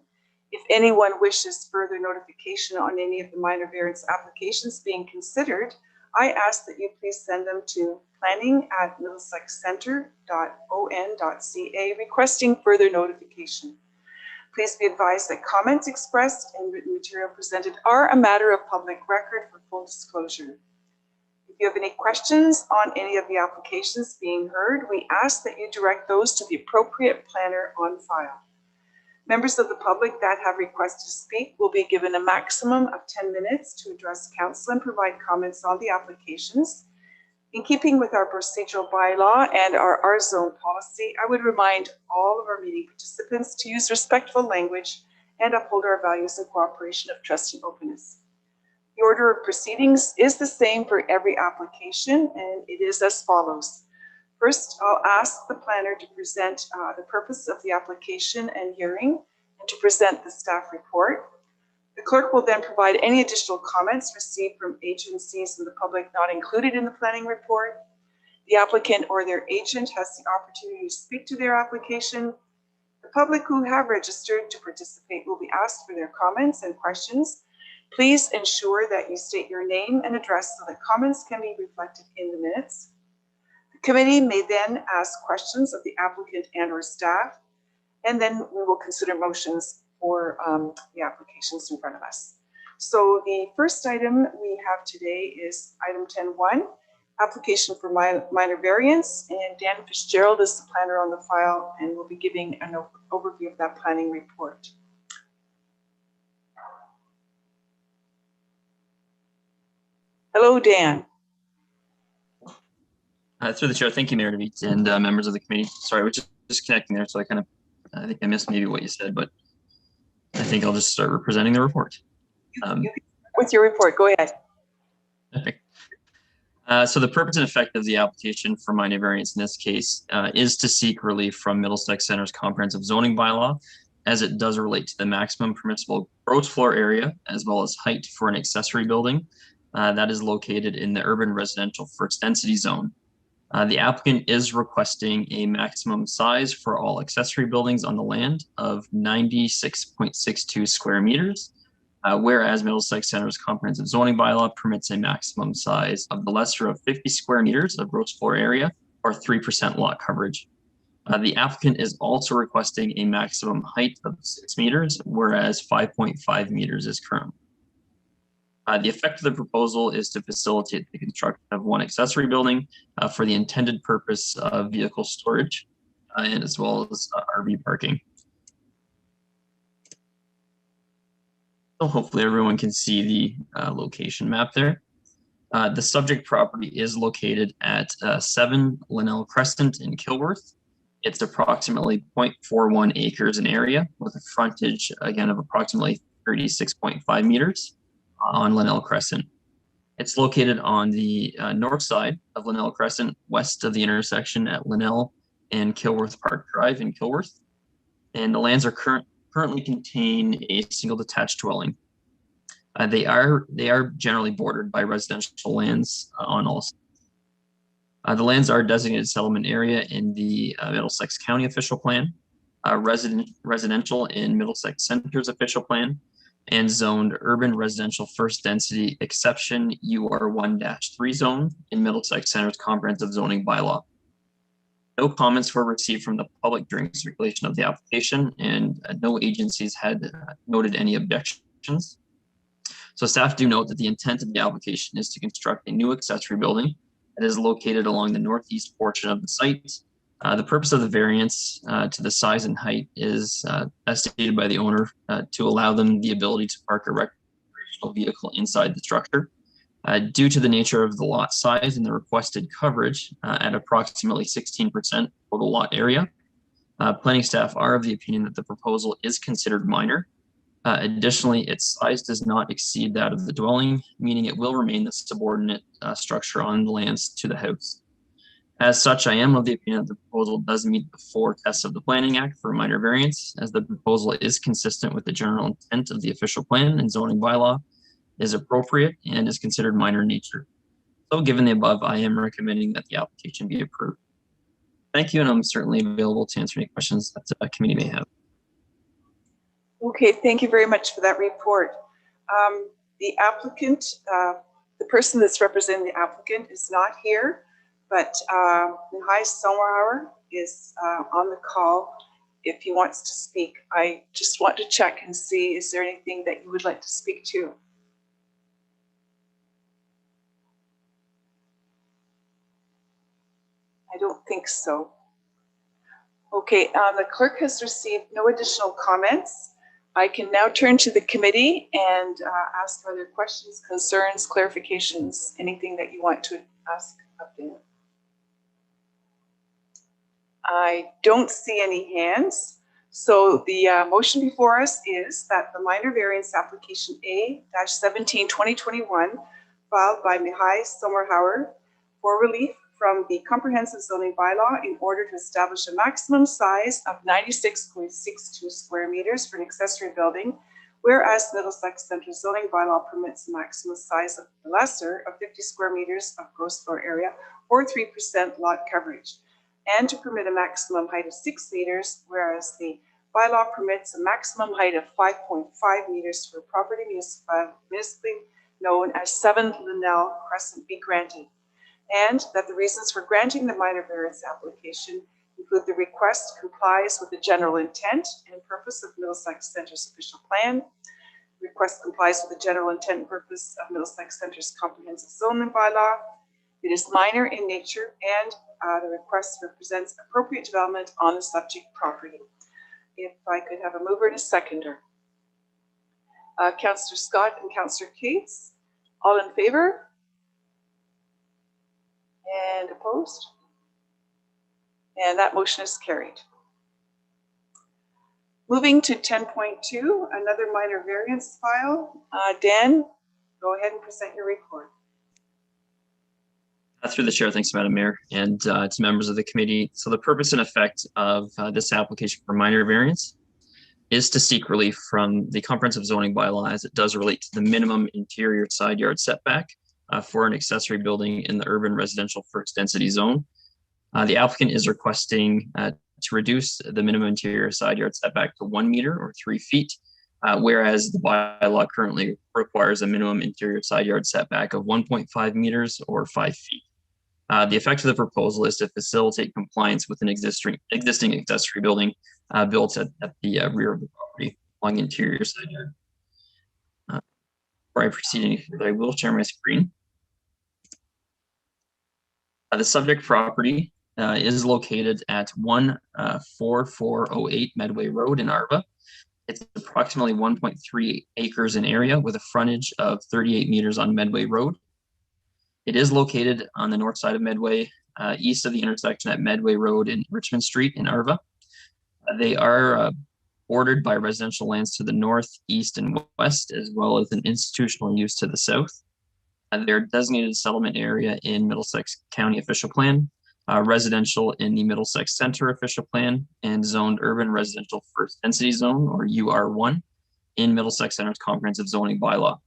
If anyone wishes further notification on any of the minor variance applications being considered, I ask that you please send them to planning@middlesexcenter.on.ca requesting further notification. Please be advised that comments expressed and written material presented are a matter of public record for full disclosure. If you have any questions on any of the applications being heard, we ask that you direct those to the appropriate planner on file. Members of the public that have requested to speak will be given a maximum of 10 minutes to address council and provide comments on the applications. In keeping with our procedural bylaw and our R-zone policy, I would remind all of our meeting participants to use respectful language and uphold our values of cooperation, of trust, and openness. The order of proceedings is the same for every application, and it is as follows. First, I'll ask the planner to present the purpose of the application and hearing and to present the staff report. The clerk will then provide any additional comments received from agencies and the public not included in the planning report. The applicant or their agent has the opportunity to speak to their application. The public who have registered to participate will be asked for their comments and questions. Please ensure that you state your name and address so that comments can be reflected in the minutes. The committee may then ask questions of the applicant and or staff, and then we will consider motions for the applications in front of us. So the first item we have today is item 10.1, application for minor variance, and Dan Fitzgerald is the planner on the file and will be giving an overview of that planning report. Hello, Dan. Through the chair, thank you, Mayor DeVitt, and members of the committee. Sorry, we're just connecting there, so I think I missed maybe what you said, but I think I'll just start presenting the report. With your report, go ahead. Okay. So the purpose and effect of the application for minor variance in this case is to seek relief from Middlesex Center's comprehensive zoning bylaw, as it does relate to the maximum permissible gross floor area, as well as height for an accessory building that is located in the urban residential first density zone. The applicant is requesting a maximum size for all accessory buildings on the land of 96.62 square meters, whereas Middlesex Center's comprehensive zoning bylaw permits a maximum size of the lesser of 50 square meters of gross floor area or 3% lot coverage. The applicant is also requesting a maximum height of 6 meters, whereas 5.5 meters is current. The effect of the proposal is to facilitate the construction of one accessory building for the intended purpose of vehicle storage and as well as RV parking. So hopefully everyone can see the location map there. The subject property is located at 7 Linnell Crescent in Kilworth. It's approximately 0.41 acres in area with a frontage, again, of approximately 36.5 meters. On Linnell Crescent. It's located on the north side of Linnell Crescent, west of the intersection at Linnell and Kilworth Park Drive in Kilworth. And the lands are currently contain a single detached dwelling. They are generally bordered by residential lands on all sides. The lands are designated settlement area in the Middlesex County official plan, residential in Middlesex Center's official plan, and zoned urban residential first density exception UR1-3 zone in Middlesex Center's comprehensive zoning bylaw. No comments were received from the public during circulation of the application, and no agencies had noted any objections. So staff do note that the intent of the application is to construct a new accessory building that is located along the northeast portion of the site. The purpose of the variance to the size and height is, as stated by the owner, to allow them the ability to park a recreational vehicle inside the structure. Due to the nature of the lot size and the requested coverage at approximately 16% total lot area, planning staff are of the opinion that the proposal is considered minor. Additionally, its size does not exceed that of the dwelling, meaning it will remain the subordinate structure on the lands to the house. As such, I am of the opinion that the proposal does meet the 4 tests of the Planning Act for a minor variance, as the proposal is consistent with the general intent of the official plan and zoning bylaw, is appropriate, and is considered minor in nature. So given the above, I am recommending that the application be approved. Thank you, and I'm certainly available to answer any questions that the committee may have. Okay, thank you very much for that report. The applicant, the person that's representing the applicant is not here, but Mihai Sommerhauer is on the call if he wants to speak. I just want to check and see, is there anything that you would like to speak to? I don't think so. Okay, the clerk has received no additional comments. I can now turn to the committee and ask further questions, concerns, clarifications, anything that you want to ask up there. I don't see any hands. So the motion before us is that the minor variance application A-17-2021 filed by Mihai Sommerhauer for relief from the comprehensive zoning bylaw in order to establish a maximum size of 96.62 square meters for an accessory building, whereas Middlesex Centre zoning bylaw permits a maximum size of the lesser of 50 square meters of gross floor area or 3% lot coverage, and to permit a maximum height of 6 meters, whereas the bylaw permits a maximum height of 5.5 meters for property municipally known as 7 Linnell Crescent be granted, and that the reasons for granting the minor variance application include the request complies with the general intent and purpose of Middlesex Centre's official plan. The request complies with the general intent and purpose of Middlesex Centre's comprehensive zoning bylaw. It is minor in nature, and the request represents appropriate development on the subject property. If I could have a mover and a seconder. Councillor Scott and Councillor Cates, all in favor? And opposed? And that motion is carried. Moving to 10.2, another minor variance file. Dan, go ahead and present your report. Through the chair, thanks, Madam Mayor, and to members of the committee. So the purpose and effect of this application for minor variance is to seek relief from the comprehensive zoning bylaw as it does relate to the minimum interior side yard setback for an accessory building in the urban residential first density zone. The applicant is requesting to reduce the minimum interior side yard setback to 1 meter or 3 feet, whereas the bylaw currently requires a minimum interior side yard setback of 1.5 meters or 5 feet. The effect of the proposal is to facilitate compliance with an existing accessory building built at the rear of the property along the interior side yard. Before I proceed any further, I will share my screen. The subject property is located at 14408 Medway Road in Arva. It's approximately 1.3 acres in area with a frontage of 38 meters on Medway Road. It is located on the north side of Medway, east of the intersection at Medway Road and Richmond Street in Arva. They are bordered by residential lands to the north, east, and west, as well as an institutional use to the south. They're designated settlement area in Middlesex County official plan, residential in the Middlesex Centre official plan, and zoned urban residential first density zone, or UR1, in Middlesex Centre's comprehensive zoning bylaw.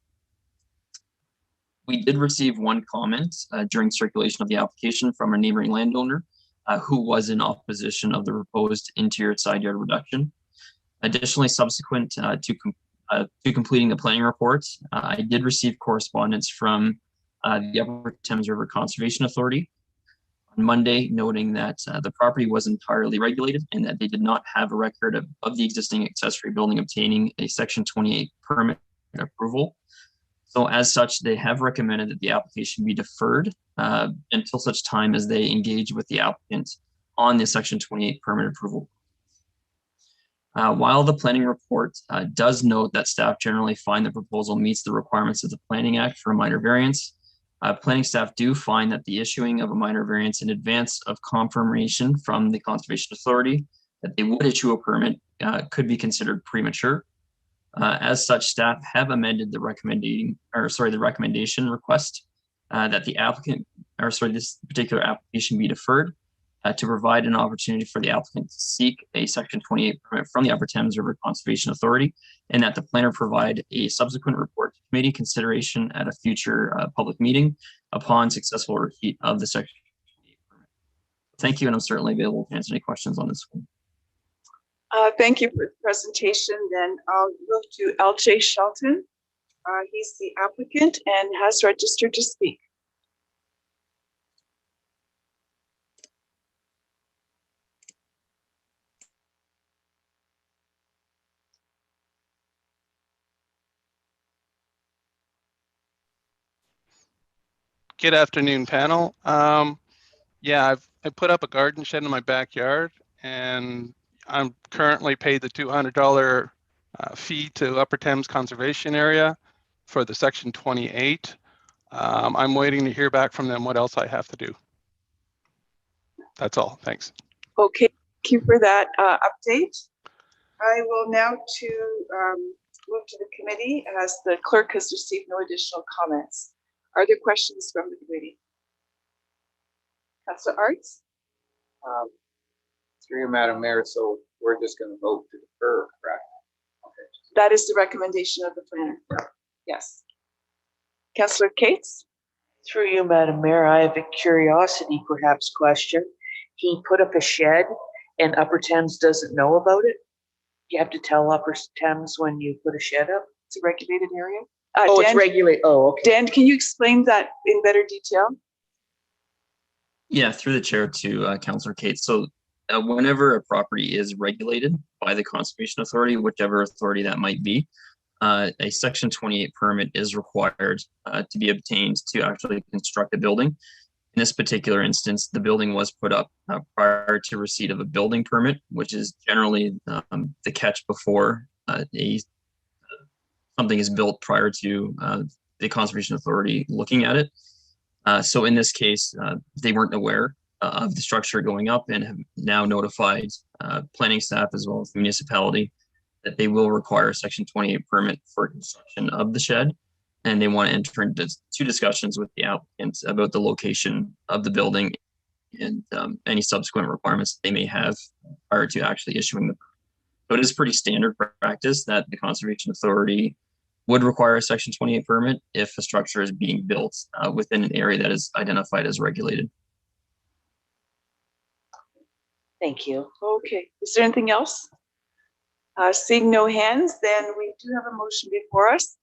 We did receive one comment during circulation of the application from a neighboring landowner who was in opposition of the proposed interior side yard reduction. Additionally, subsequent to completing the planning report, I did receive correspondence from the Upper Thames River Conservation Authority on Monday, noting that the property was entirely regulated and that they did not have a record of the existing accessory building obtaining a Section 28 permit approval. So as such, they have recommended that the application be deferred until such time as they engage with the applicant on the Section 28 permit approval. While the planning report does note that staff generally find the proposal meets the requirements of the Planning Act for a minor variance, planning staff do find that the issuing of a minor variance in advance of confirmation from the Conservation Authority that they would issue a permit could be considered premature. As such, staff have amended the recommendation request that this particular application be deferred to provide an opportunity for the applicant to seek a Section 28 permit from the Upper Thames River Conservation Authority, and that the planner provide a subsequent report to committee consideration at a future public meeting upon successful receipt of the Section 28 permit. Thank you, and I'm certainly available to answer any questions on this one. Thank you for the presentation. Then I'll move to LJ Shelton. He's the applicant and has registered to speak. Good afternoon, panel. Yeah, I put up a garden shed in my backyard, and I'm currently paid the $200 fee to Upper Thames Conservation Area for the Section 28. I'm waiting to hear back from them what else I have to do. That's all. Thanks. Okay, thank you for that update. I will now move to the committee as the clerk has received no additional comments. Are there questions from the committee? Councilor Arts? Through you, Madam Mayor, so we're just going to vote to defer, correct? Okay. That is the recommendation of the planner. Yes. Councilor Cates? Through you, Madam Mayor, I have a curiosity, perhaps, question. He put up a shed and Upper Thames doesn't know about it? You have to tell Upper Thames when you put a shed up? It's a regulated area. Oh, Dan, it's regulated. Oh, okay. Dan, can you explain that in better detail? Yeah, through the chair to Councillor Cates. So whenever a property is regulated by the Conservation Authority, whichever authority that might be, a Section 28 permit is required to be obtained to actually construct a building. In this particular instance, the building was put up prior to receipt of a building permit, which is generally the catch before something is built prior to the Conservation Authority looking at it. So in this case, they weren't aware of the structure going up and have now notified planning staff as well as the municipality that they will require a Section 28 permit for construction of the shed. And they want to enter into two discussions with the applicants about the location of the building and any subsequent requirements they may have prior to actually issuing the permit. So it is pretty standard practice that the Conservation Authority would require a Section 28 permit if a structure is being built within an area that is identified as regulated. Thank you. Okay, is there anything else? Seeing no hands, then we do have a motion before us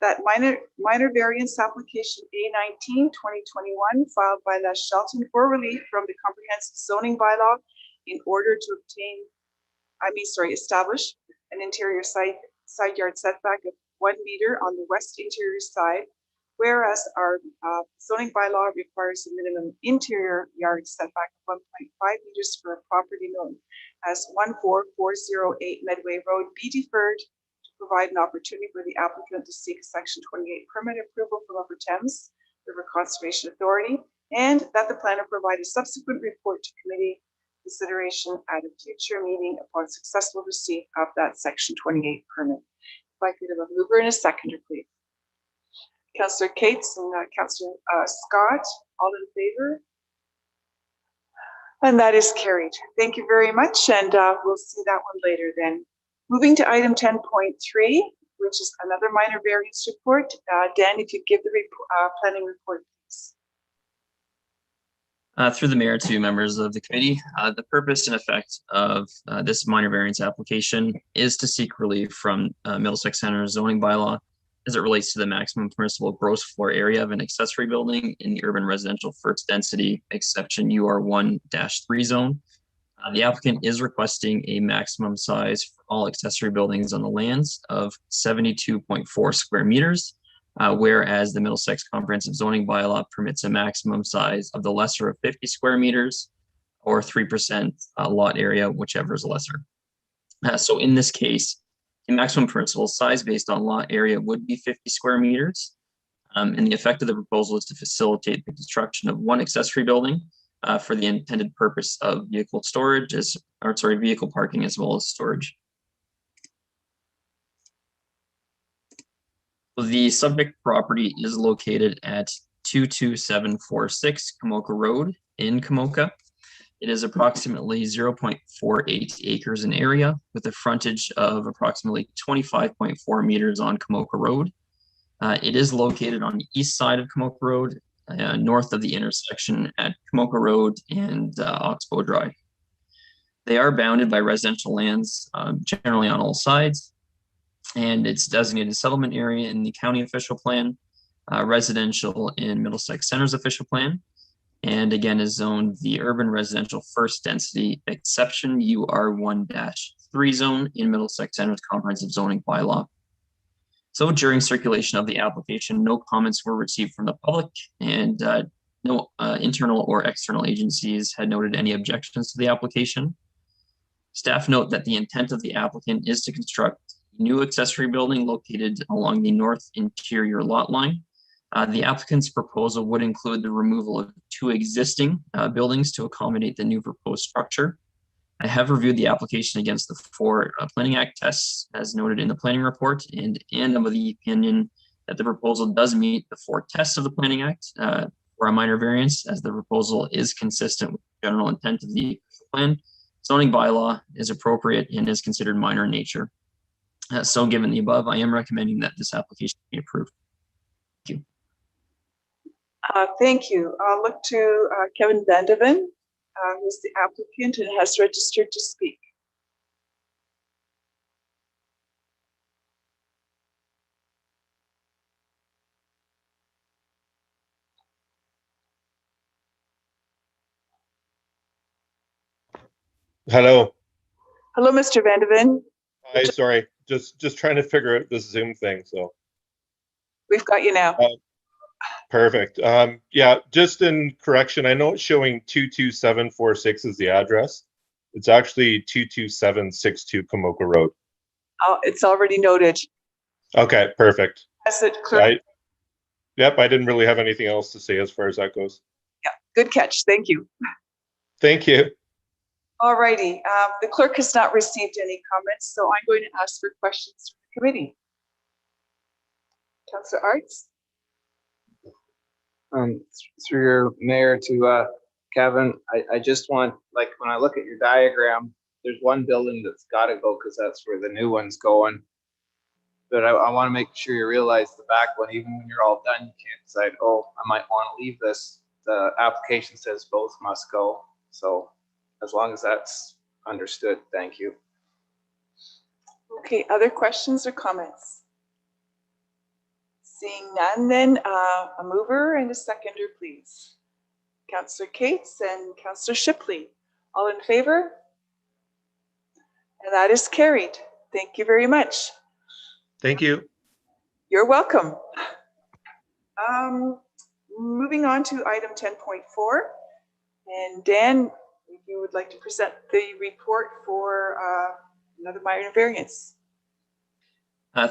that minor variance application A19 2021 filed by Les Shelton for relief from the comprehensive zoning bylaw in order to establish an interior side yard setback of 1 meter on the west interior side, whereas our zoning bylaw requires a minimum interior yard setback of 1.5 meters for a property known as 14408 Medway Road be deferred to provide an opportunity for the applicant to seek Section 28 permit approval from Upper Thames River Conservation Authority, and that the planner provide a subsequent report to committee consideration at a future meeting upon successful receipt of that Section 28 permit. If I could have a mover and a seconder, please. Councillor Cates and Councillor Scott, all in favor? And that is carried. Thank you very much, and we'll see that one later then. Moving to item 10.3, we which is another minor variance report. Dan, if you give the planning report, please. Through the mayor to members of the committee, the purpose and effect of this minor variance application is to seek relief from Middlesex Center's zoning bylaw as it relates to the maximum permissible gross floor area of an accessory building in the urban residential first density exception UR1-3 zone. The applicant is requesting a maximum size for all accessory buildings on the lands of 72.4 square meters. Whereas the Middlesex Comprehensive Zoning Bylaw permits a maximum size of the lesser of 50 square meters or 3% lot area, whichever is lesser. So in this case, the maximum permissible size based on lot area would be 50 square meters. And the effect of the proposal is to facilitate the construction of one accessory building for the intended purpose of vehicle storage, vehicle parking as well as storage. The subject property is located at 22746 Kamoka Road in Kamoka. It is approximately 0.48 acres in area with a frontage of approximately 25.4 meters on Kamoka Road. It is located on the east side of Kamoka Road, north of the intersection at Kamoka Road and Oxbow Drive. They are bounded by residential lands, generally on all sides. And it's designated settlement area in the county official plan, residential in Middlesex Center's official plan, and again is zoned the urban residential first density exception UR1-3 zone in Middlesex Center's comprehensive zoning bylaw. So during circulation of the application, no comments were received from the public, and no internal or external agencies had noted any objections to the application. Staff note that the intent of the applicant is to construct new accessory building located along the north interior lot line. The applicant's proposal would include the removal of two existing buildings to accommodate the new proposed structure. I have reviewed the application against the 4 Planning Act tests as noted in the planning report, and I'm of the opinion that the proposal does meet the 4 tests of the Planning Act for a minor variance, as the proposal is consistent with the general intent of the plan. Zoning bylaw is appropriate and is considered minor in nature. So given the above, I am recommending that this application be approved. Thank you. Thank you. I'll look to Kevin Vandeven, who's the applicant and has registered to speak. Hello. Hello, Mr. Vandeven. Hi, sorry. Just trying to figure out this Zoom thing. So we've got you now. Perfect. Yeah, just in correction, I know it's showing 22746 is the address. It's actually 22762 Kamoka Road. Oh, it's already noted. Okay, perfect. Is it clear? Yep, I didn't really have anything else to say as far as that goes. Yeah, good catch. Thank you. Thank you. All righty. The clerk has not received any comments, so I'm going to ask for questions from the committee. Councillor Arts? Through your mayor to Kevin, I just want, like, when I look at your diagram, there's one building that's got to go because that's where the new one's going. But I want to make sure you realize the back one, even when you're all done, you can't decide, oh, I might want to leave this. The application says both must go. So as long as that's understood, thank you. Okay, other questions or comments? Seeing none, then a mover and a seconder, please. Councillor Cates and Councillor Shipley, all in favor? And that is carried. Thank you very much. Thank you. You're welcome. Moving on to item 10.4. And Dan, if you would like to present the report for another minor variance.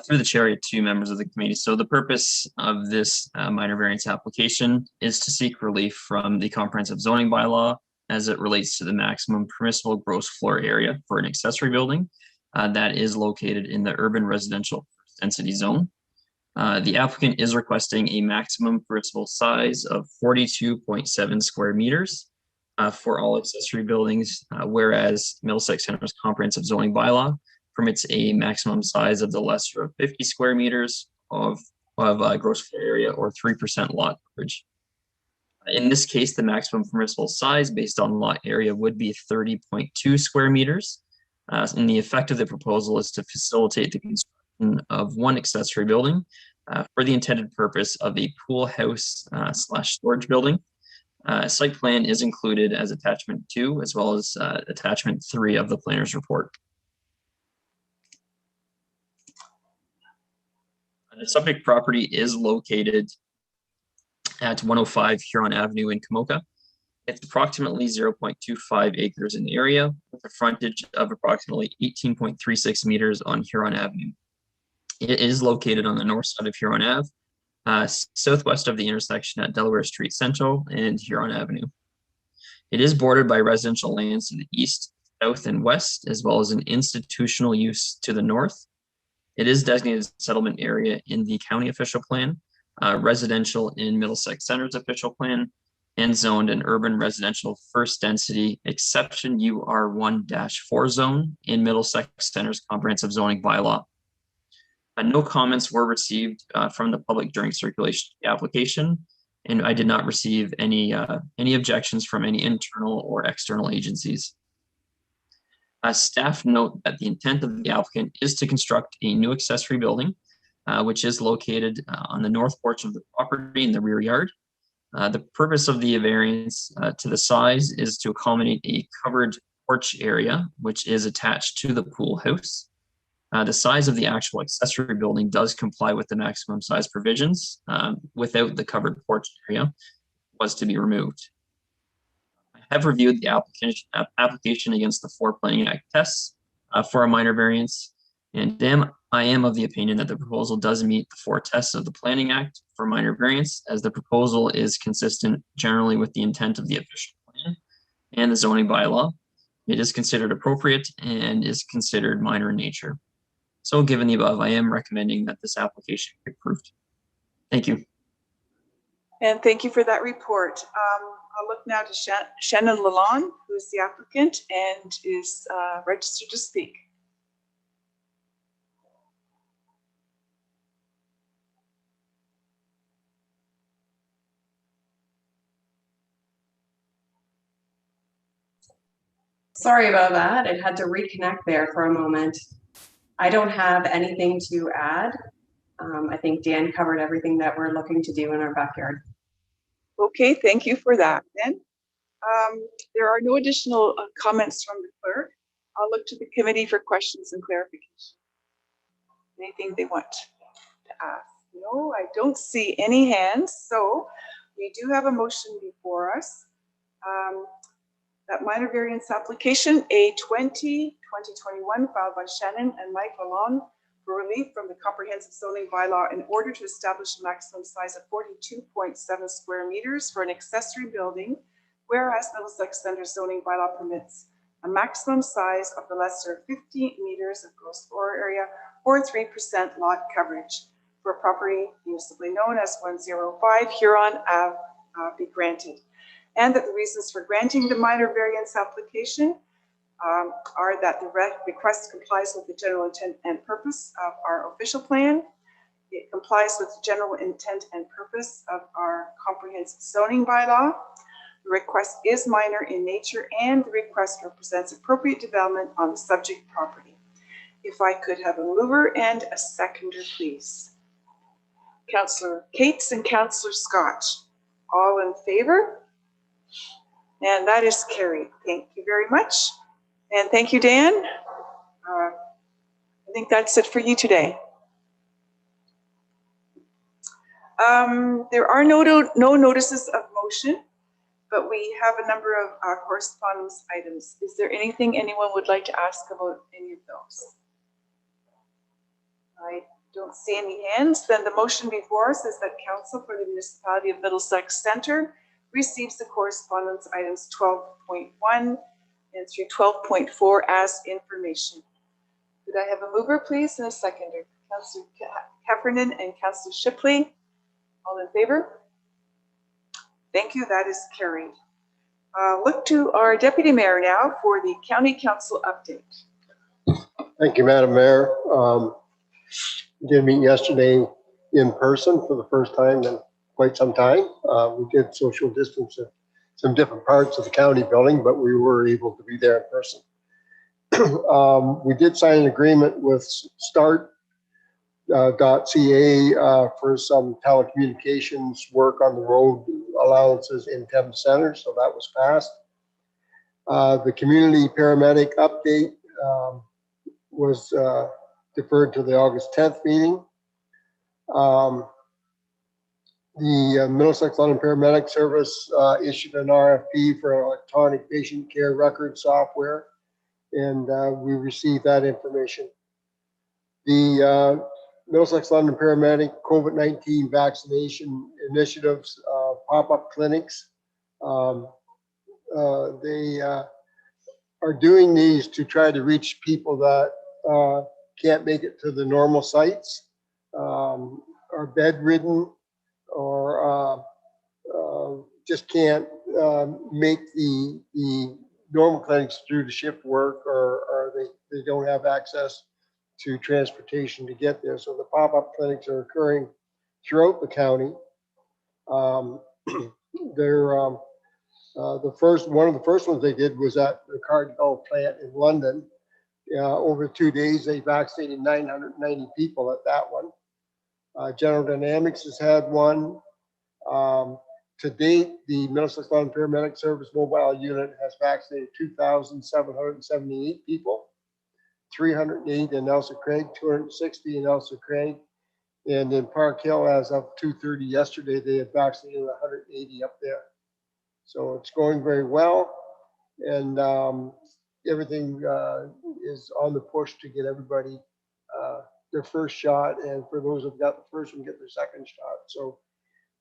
Through the chair to members of the committee. So the purpose of this minor variance application is to seek relief from the comprehensive zoning bylaw as it relates to the maximum permissible gross floor area for an accessory building that is located in the urban residential density zone. The applicant is requesting a maximum permissible size of 42.7 square meters for all accessory buildings, whereas Middlesex Center's comprehensive zoning bylaw permits a maximum size of the lesser of 50 square meters of gross floor area or 3% lot coverage. In this case, the maximum permissible size based on lot area would be 30.2 square meters. And the effect of the proposal is to facilitate the construction of one accessory building for the intended purpose of a pool house slash storage building. Site plan is included as attachment 2 as well as attachment 3 of the planner's report. The subject property is located at 105 Huron Avenue in Kamoka. It's approximately 0.25 acres in area with a frontage of approximately 18.36 meters on Huron Avenue. It is located on the north side of Huron Ave, southwest of the intersection at Delaware Street Central and Huron Avenue. It is bordered by residential lands to the east, south, and west, as well as an institutional use to the north. It is designated settlement area in the county official plan, residential in Middlesex Center's official plan, and zoned an urban residential first density exception UR1-4 zone in Middlesex Center's comprehensive zoning bylaw. No comments were received from the public during circulation of the application, and I did not receive any objections from any internal or external agencies. Staff note that the intent of the applicant is to construct a new accessory building, which is located on the north porch of the property in the rear yard. The purpose of the variance to the size is to accommodate a covered porch area, which is attached to the pool house. The size of the actual accessory building does comply with the maximum size provisions without the covered porch area was to be removed. I have reviewed the application against the 4 Planning Act tests for a minor variance, and I am of the opinion that the proposal does meet the 4 tests of the Planning Act for minor variance, as the proposal is consistent generally with the intent of the official plan and the zoning bylaw. It is considered appropriate and is considered minor in nature. So given the above, I am recommending that this application be approved. Thank you. And thank you for that report. I'll look now to Shannon Lalonde, who is the applicant and is registered to speak. Sorry about that. It had to reconnect there for a moment. I don't have anything to add. I think Dan covered everything that we're looking to do in our backyard. Okay, thank you for that then. There are no additional comments from the clerk. I'll look to the committee for questions and clarification. Anything they want to ask? No, I don't see any hands. So we do have a motion before us. That minor variance application A20-2021 filed by Shannon and Mike Lalonde for relief from the comprehensive zoning bylaw in order to establish a maximum size of 42.7 square meters for an accessory building, whereas Middlesex Center zoning bylaw permits a maximum size of the lesser of 50 meters of gross floor area or 3% lot coverage for a property municipally known as 105 Huron Ave be granted. And that the reasons for granting the minor variance application are that the request complies with the general intent and purpose of our official plan. It complies with the general intent and purpose of our comprehensive zoning bylaw. The request is minor in nature and the request represents appropriate development on the subject property. If I could have a mover and a seconder, please. Councillor Cates and Councillor Scott, all in favor? And that is carried. Thank you very much. And thank you, Dan. I think that's it for you today. There are no notices of motion, but we have a number of correspondence items. Is there anything anyone would like to ask about any of those? I don't see any hands. Then the motion before us is that Council for the Municipality of Middlesex Centre receives the correspondence items 12.1 and through 12.4 as information. Could I have a mover, please, and a seconder? Councillor Heffernan and Councillor Shipley, all in favor? Thank you, that is carried. Look to our Deputy Mayor now for the County Council update. Thank you, Madam Mayor. Did meet yesterday in person for the first time in quite some time. We did social distance in some different parts of the county building, but we were able to be there in person. We did sign an agreement with Start .ca for some telecommunications work on the road allowances in 10 centers, so that was passed. The community paramedic update was deferred to the August 10th meeting. The Middlesex London Paramedic Service issued an RFP for electronic patient care record software, and we received that information. The Middlesex London Paramedic COVID-19 vaccination initiatives, pop-up clinics, they are doing these to try to reach people that can't make it to the normal sites, are bedridden, or just can't make the normal clinics through the shift work, or they don't have access to transportation to get there. So the pop-up clinics are occurring throughout the county. They're one of the first ones they did was at the Carpenter plant in London. Over 2 days, they vaccinated 990 people at that one. General Dynamics has had one. To date, the Middlesex London Paramedic Service mobile unit has vaccinated 2,778 people, 308 in Elsa Craig, 260 in Elsa Craig. And in Park Hill, as of 2:30 yesterday, they had vaccinated 180 up there. So it's going very well. And everything is on the push to get everybody their first shot. And for those who've got the first one, get their second shot. So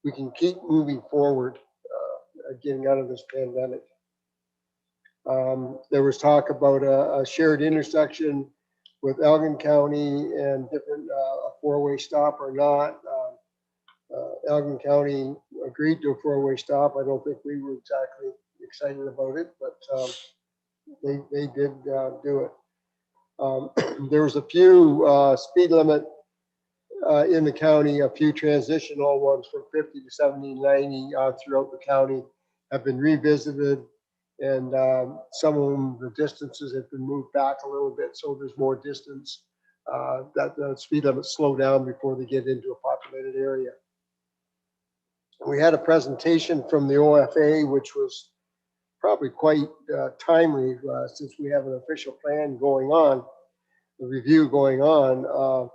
we can keep moving forward, getting out of this pandemic. There was talk about a shared intersection with Elgin County and different, a four-way stop or not. Elgin County agreed to a four-way stop. I don't think we were exactly excited about it, but they did do it. There was a few speed limit in the county, a few transitional ones from 50 to 70, 90 throughout the county have been revisited, and some of them, the distances have been moved back a little bit, so there's more distance that the speed limits slow down before they get into a populated area. We had a presentation from the OFA, which was probably quite timely since we have an official plan going on, the review going on.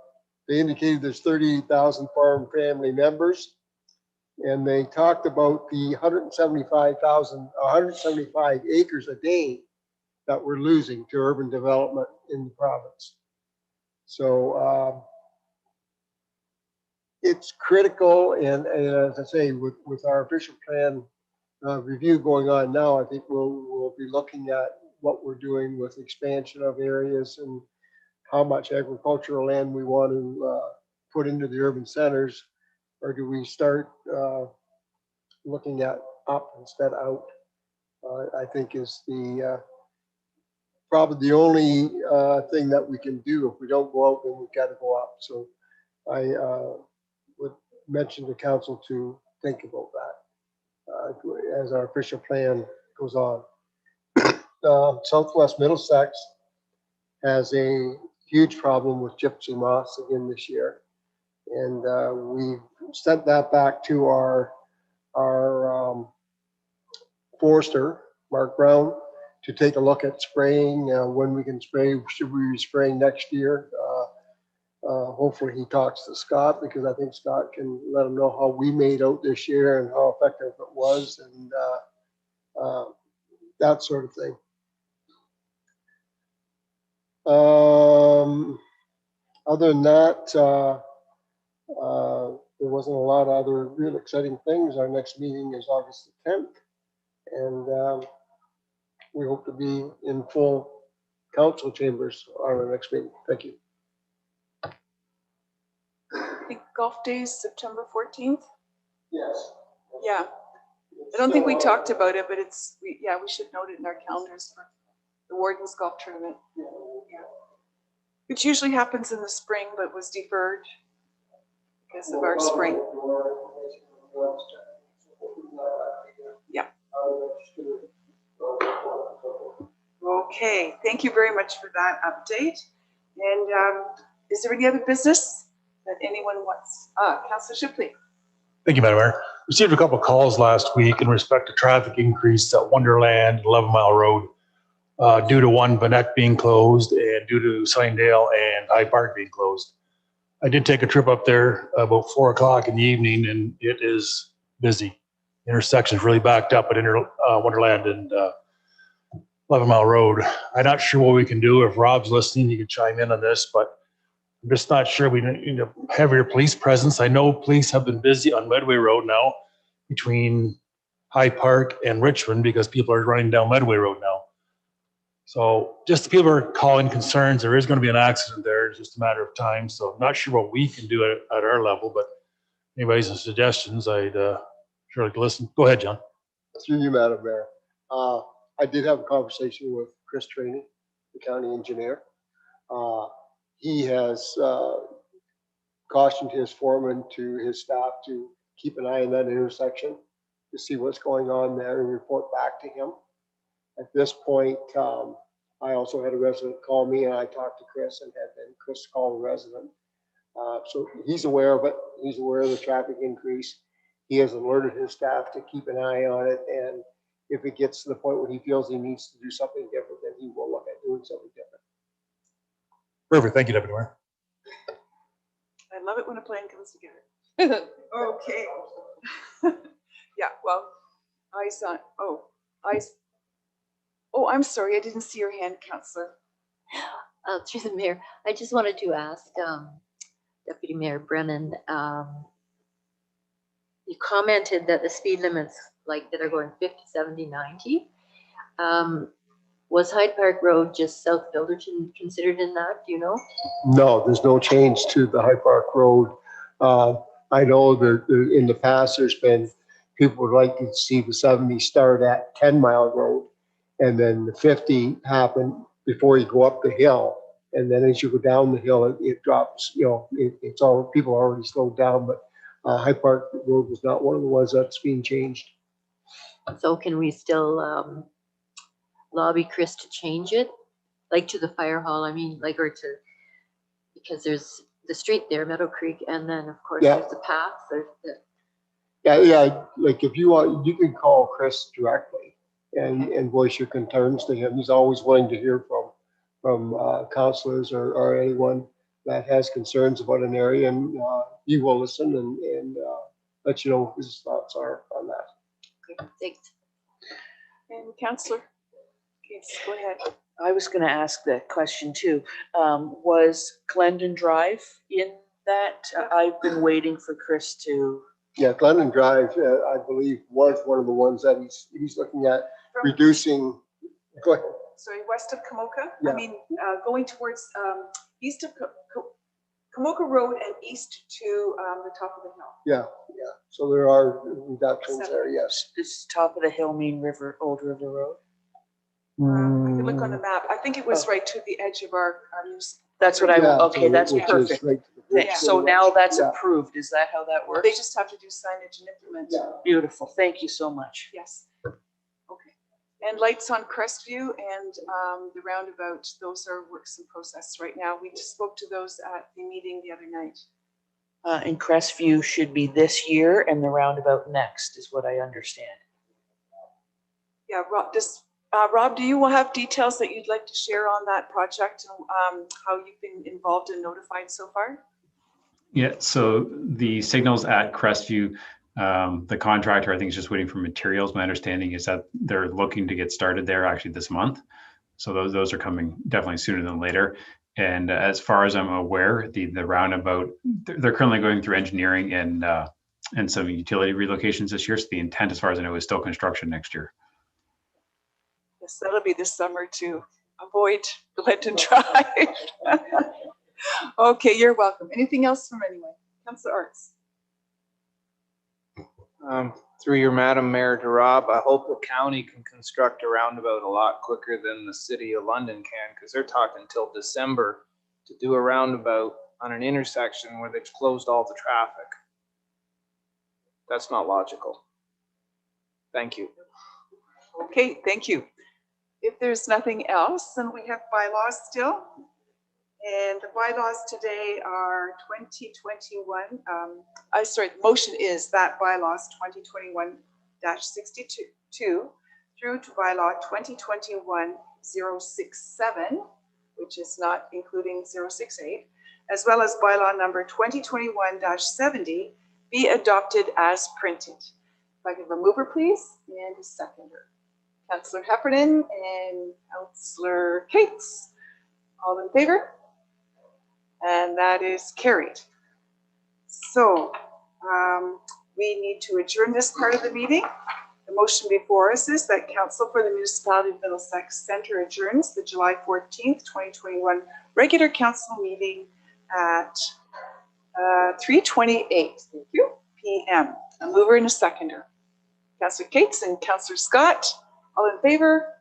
They indicated there's 38,000 farm family members, and they talked about the 175 acres a day that we're losing to urban development in the province. So it's critical, and as I say, with our official plan review going on now, I think we'll be looking at what we're doing with expansion of areas and how much agricultural land we want to put into the urban centers, or do we start looking at up instead out? I think is the probably the only thing that we can do. If we don't go out, then we've got to go up. So I would mention to council to think about that as our official plan goes on. Southwest Middlesex has a huge problem with gypsy moths again this year, and we sent that back to our forester, Mark Brown, to take a look at spraying, when we can spray, should we be spraying next year? Hopefully he talks to Scott, because I think Scott can let him know how we made out this year and how effective it was, and that sort of thing. Other than that, there wasn't a lot of other real exciting things. Our next meeting is August the 10th, and we hope to be in full council chambers on our next meeting. Thank you. I think golf day is September 14th. Yes. Yeah. I don't think we talked about it, but it's, we should note it in our calendars for the Warden's Golf Tournament. Yeah. which usually happens in the spring, but was deferred because of our spring. Yeah. Okay, thank you very much for that update. And is there any other business that anyone wants? Councillor Shipley. Thank you, Madam Mayor. Received a couple of calls last week in respect to traffic increase at Wonderland, 11 Mile Road, due to one Vanek being closed and due to Sunnydale and High Park being closed. I did take a trip up there about 4 o'clock in the evening, and it is busy. Intersection's really backed up at Wonderland and 11 Mile Road. I'm not sure what we can do. If Rob's listening, he can chime in on this, but I'm just not sure we need a heavier police presence. I know police have been busy on Medway Road now between High Park and Richmond because people are running down Medway Road now. So just the people are calling concerns. There is going to be an accident there. It's just a matter of time. So I'm not sure what we can do at our level, but anybody's suggestions, I'd sure like to listen. Go ahead, John. Through you, Madam Mayor. I did have a conversation with Chris Trainey, the county engineer. He has cautioned his foreman to his staff to keep an eye on that intersection to see what's going on there and report back to him. At this point, I also had a resident call me and I talked to Chris and had then Chris call the resident. So he's aware of it. He's aware of the traffic increase. He has alerted his staff to keep an eye on it. And if it gets to the point where he feels he needs to do something different, then he will look at doing something different. Perfect. Thank you, Deputy Mayor. I love it when a plan comes together. Okay. Yeah, well, eyes on, eyes. Oh, I'm sorry, I didn't see your hand, Councillor. Through the mayor, I just wanted to ask Deputy Mayor Brennan, you commented that the speed limits like that are going 50, 70, 90. Was Hyde Park Road just south of Elderton considered in that? Do you know? No, there's no change to the High Park Road. I know that in the past, there's been people would like to see the 70 start at 10 Mile Road and then the 50 happen before you go up the hill. And then as you go down the hill, it drops, you know, it's all, people are already slowed down, but High Park Road was not one of the ones that's being changed. So can we still lobby Chris to change it? Like to the fire hall, I mean, like, or to, because there's the street there, Meadow Creek, and then of course there's the path, there's the. Yeah, like if you want, you can call Chris directly and voice your concerns to him. He's always willing to hear from councillors or anyone that has concerns about an area, and he will listen and let you know what his thoughts are on that. Okay, thanks. And Councillor, please go ahead. I was going to ask that question too. Was Glendon Drive in that? I've been waiting for Chris to. Yeah, Glendon Drive, I believe, was one of the ones that he's looking at reducing. Go ahead. Sorry, west of Kamoka? Yeah. I mean, going towards east of Kamoka Road and east to the top of the hill. Yeah. So there are reductions there, yes. Does top of the hill mean Old River Road? I can look on the map. I think it was right to the edge of our municipal. That's what okay, that's perfect. Right so now that's approved. Is that how that works? They just have to do signage and implement. Yeah. Beautiful. Thank you so much. Yes. Okay. And lights on Crestview and the roundabout, those are works in process right now. We just spoke to those at the meeting the other night. And Crestview should be this year and the roundabout next, is what I understand. Yeah, Rob, do you have details that you'd like to share on that project and how you've been involved and notified so far? Yeah, so the signals at Crestview, the contractor, I think, is just waiting for materials. My understanding is that they're looking to get started there actually this month. So those are coming definitely sooner than later. And as far as I'm aware, the roundabout, they're currently going through engineering and some utility relocations this year. So the intent, as far as I know, is still construction next year. Yes, that'll be this summer to avoid Glendon Drive. Okay, you're welcome. Anything else from anyone? Councillor Arts. Through your Madam Mayor to Rob, I hope the county can construct a roundabout a lot quicker than the City of London can, because they're talking till December to do a roundabout on an intersection where they've closed all the traffic. That's not logical. Thank you. Okay, thank you. If there's nothing else, then we have bylaws still. And the bylaws today are 2021. The motion is that bylaws 2021-62 through to bylaw 2021-067, which is not including 068, as well as bylaw number 2021-70 be adopted as printed. If I could have a mover, please, and a seconder. Councillor Heffernan and Councillor Cates. All in favor? And that is carried. So we need to adjourn this part of the meeting. The motion before us is that Council for the Municipality of Middlesex Centre adjourns the July 14th, 2021 regular council meeting at 3:28 p.m. A mover and a seconder. Councillor Cates and Councillor Scott, all in favor?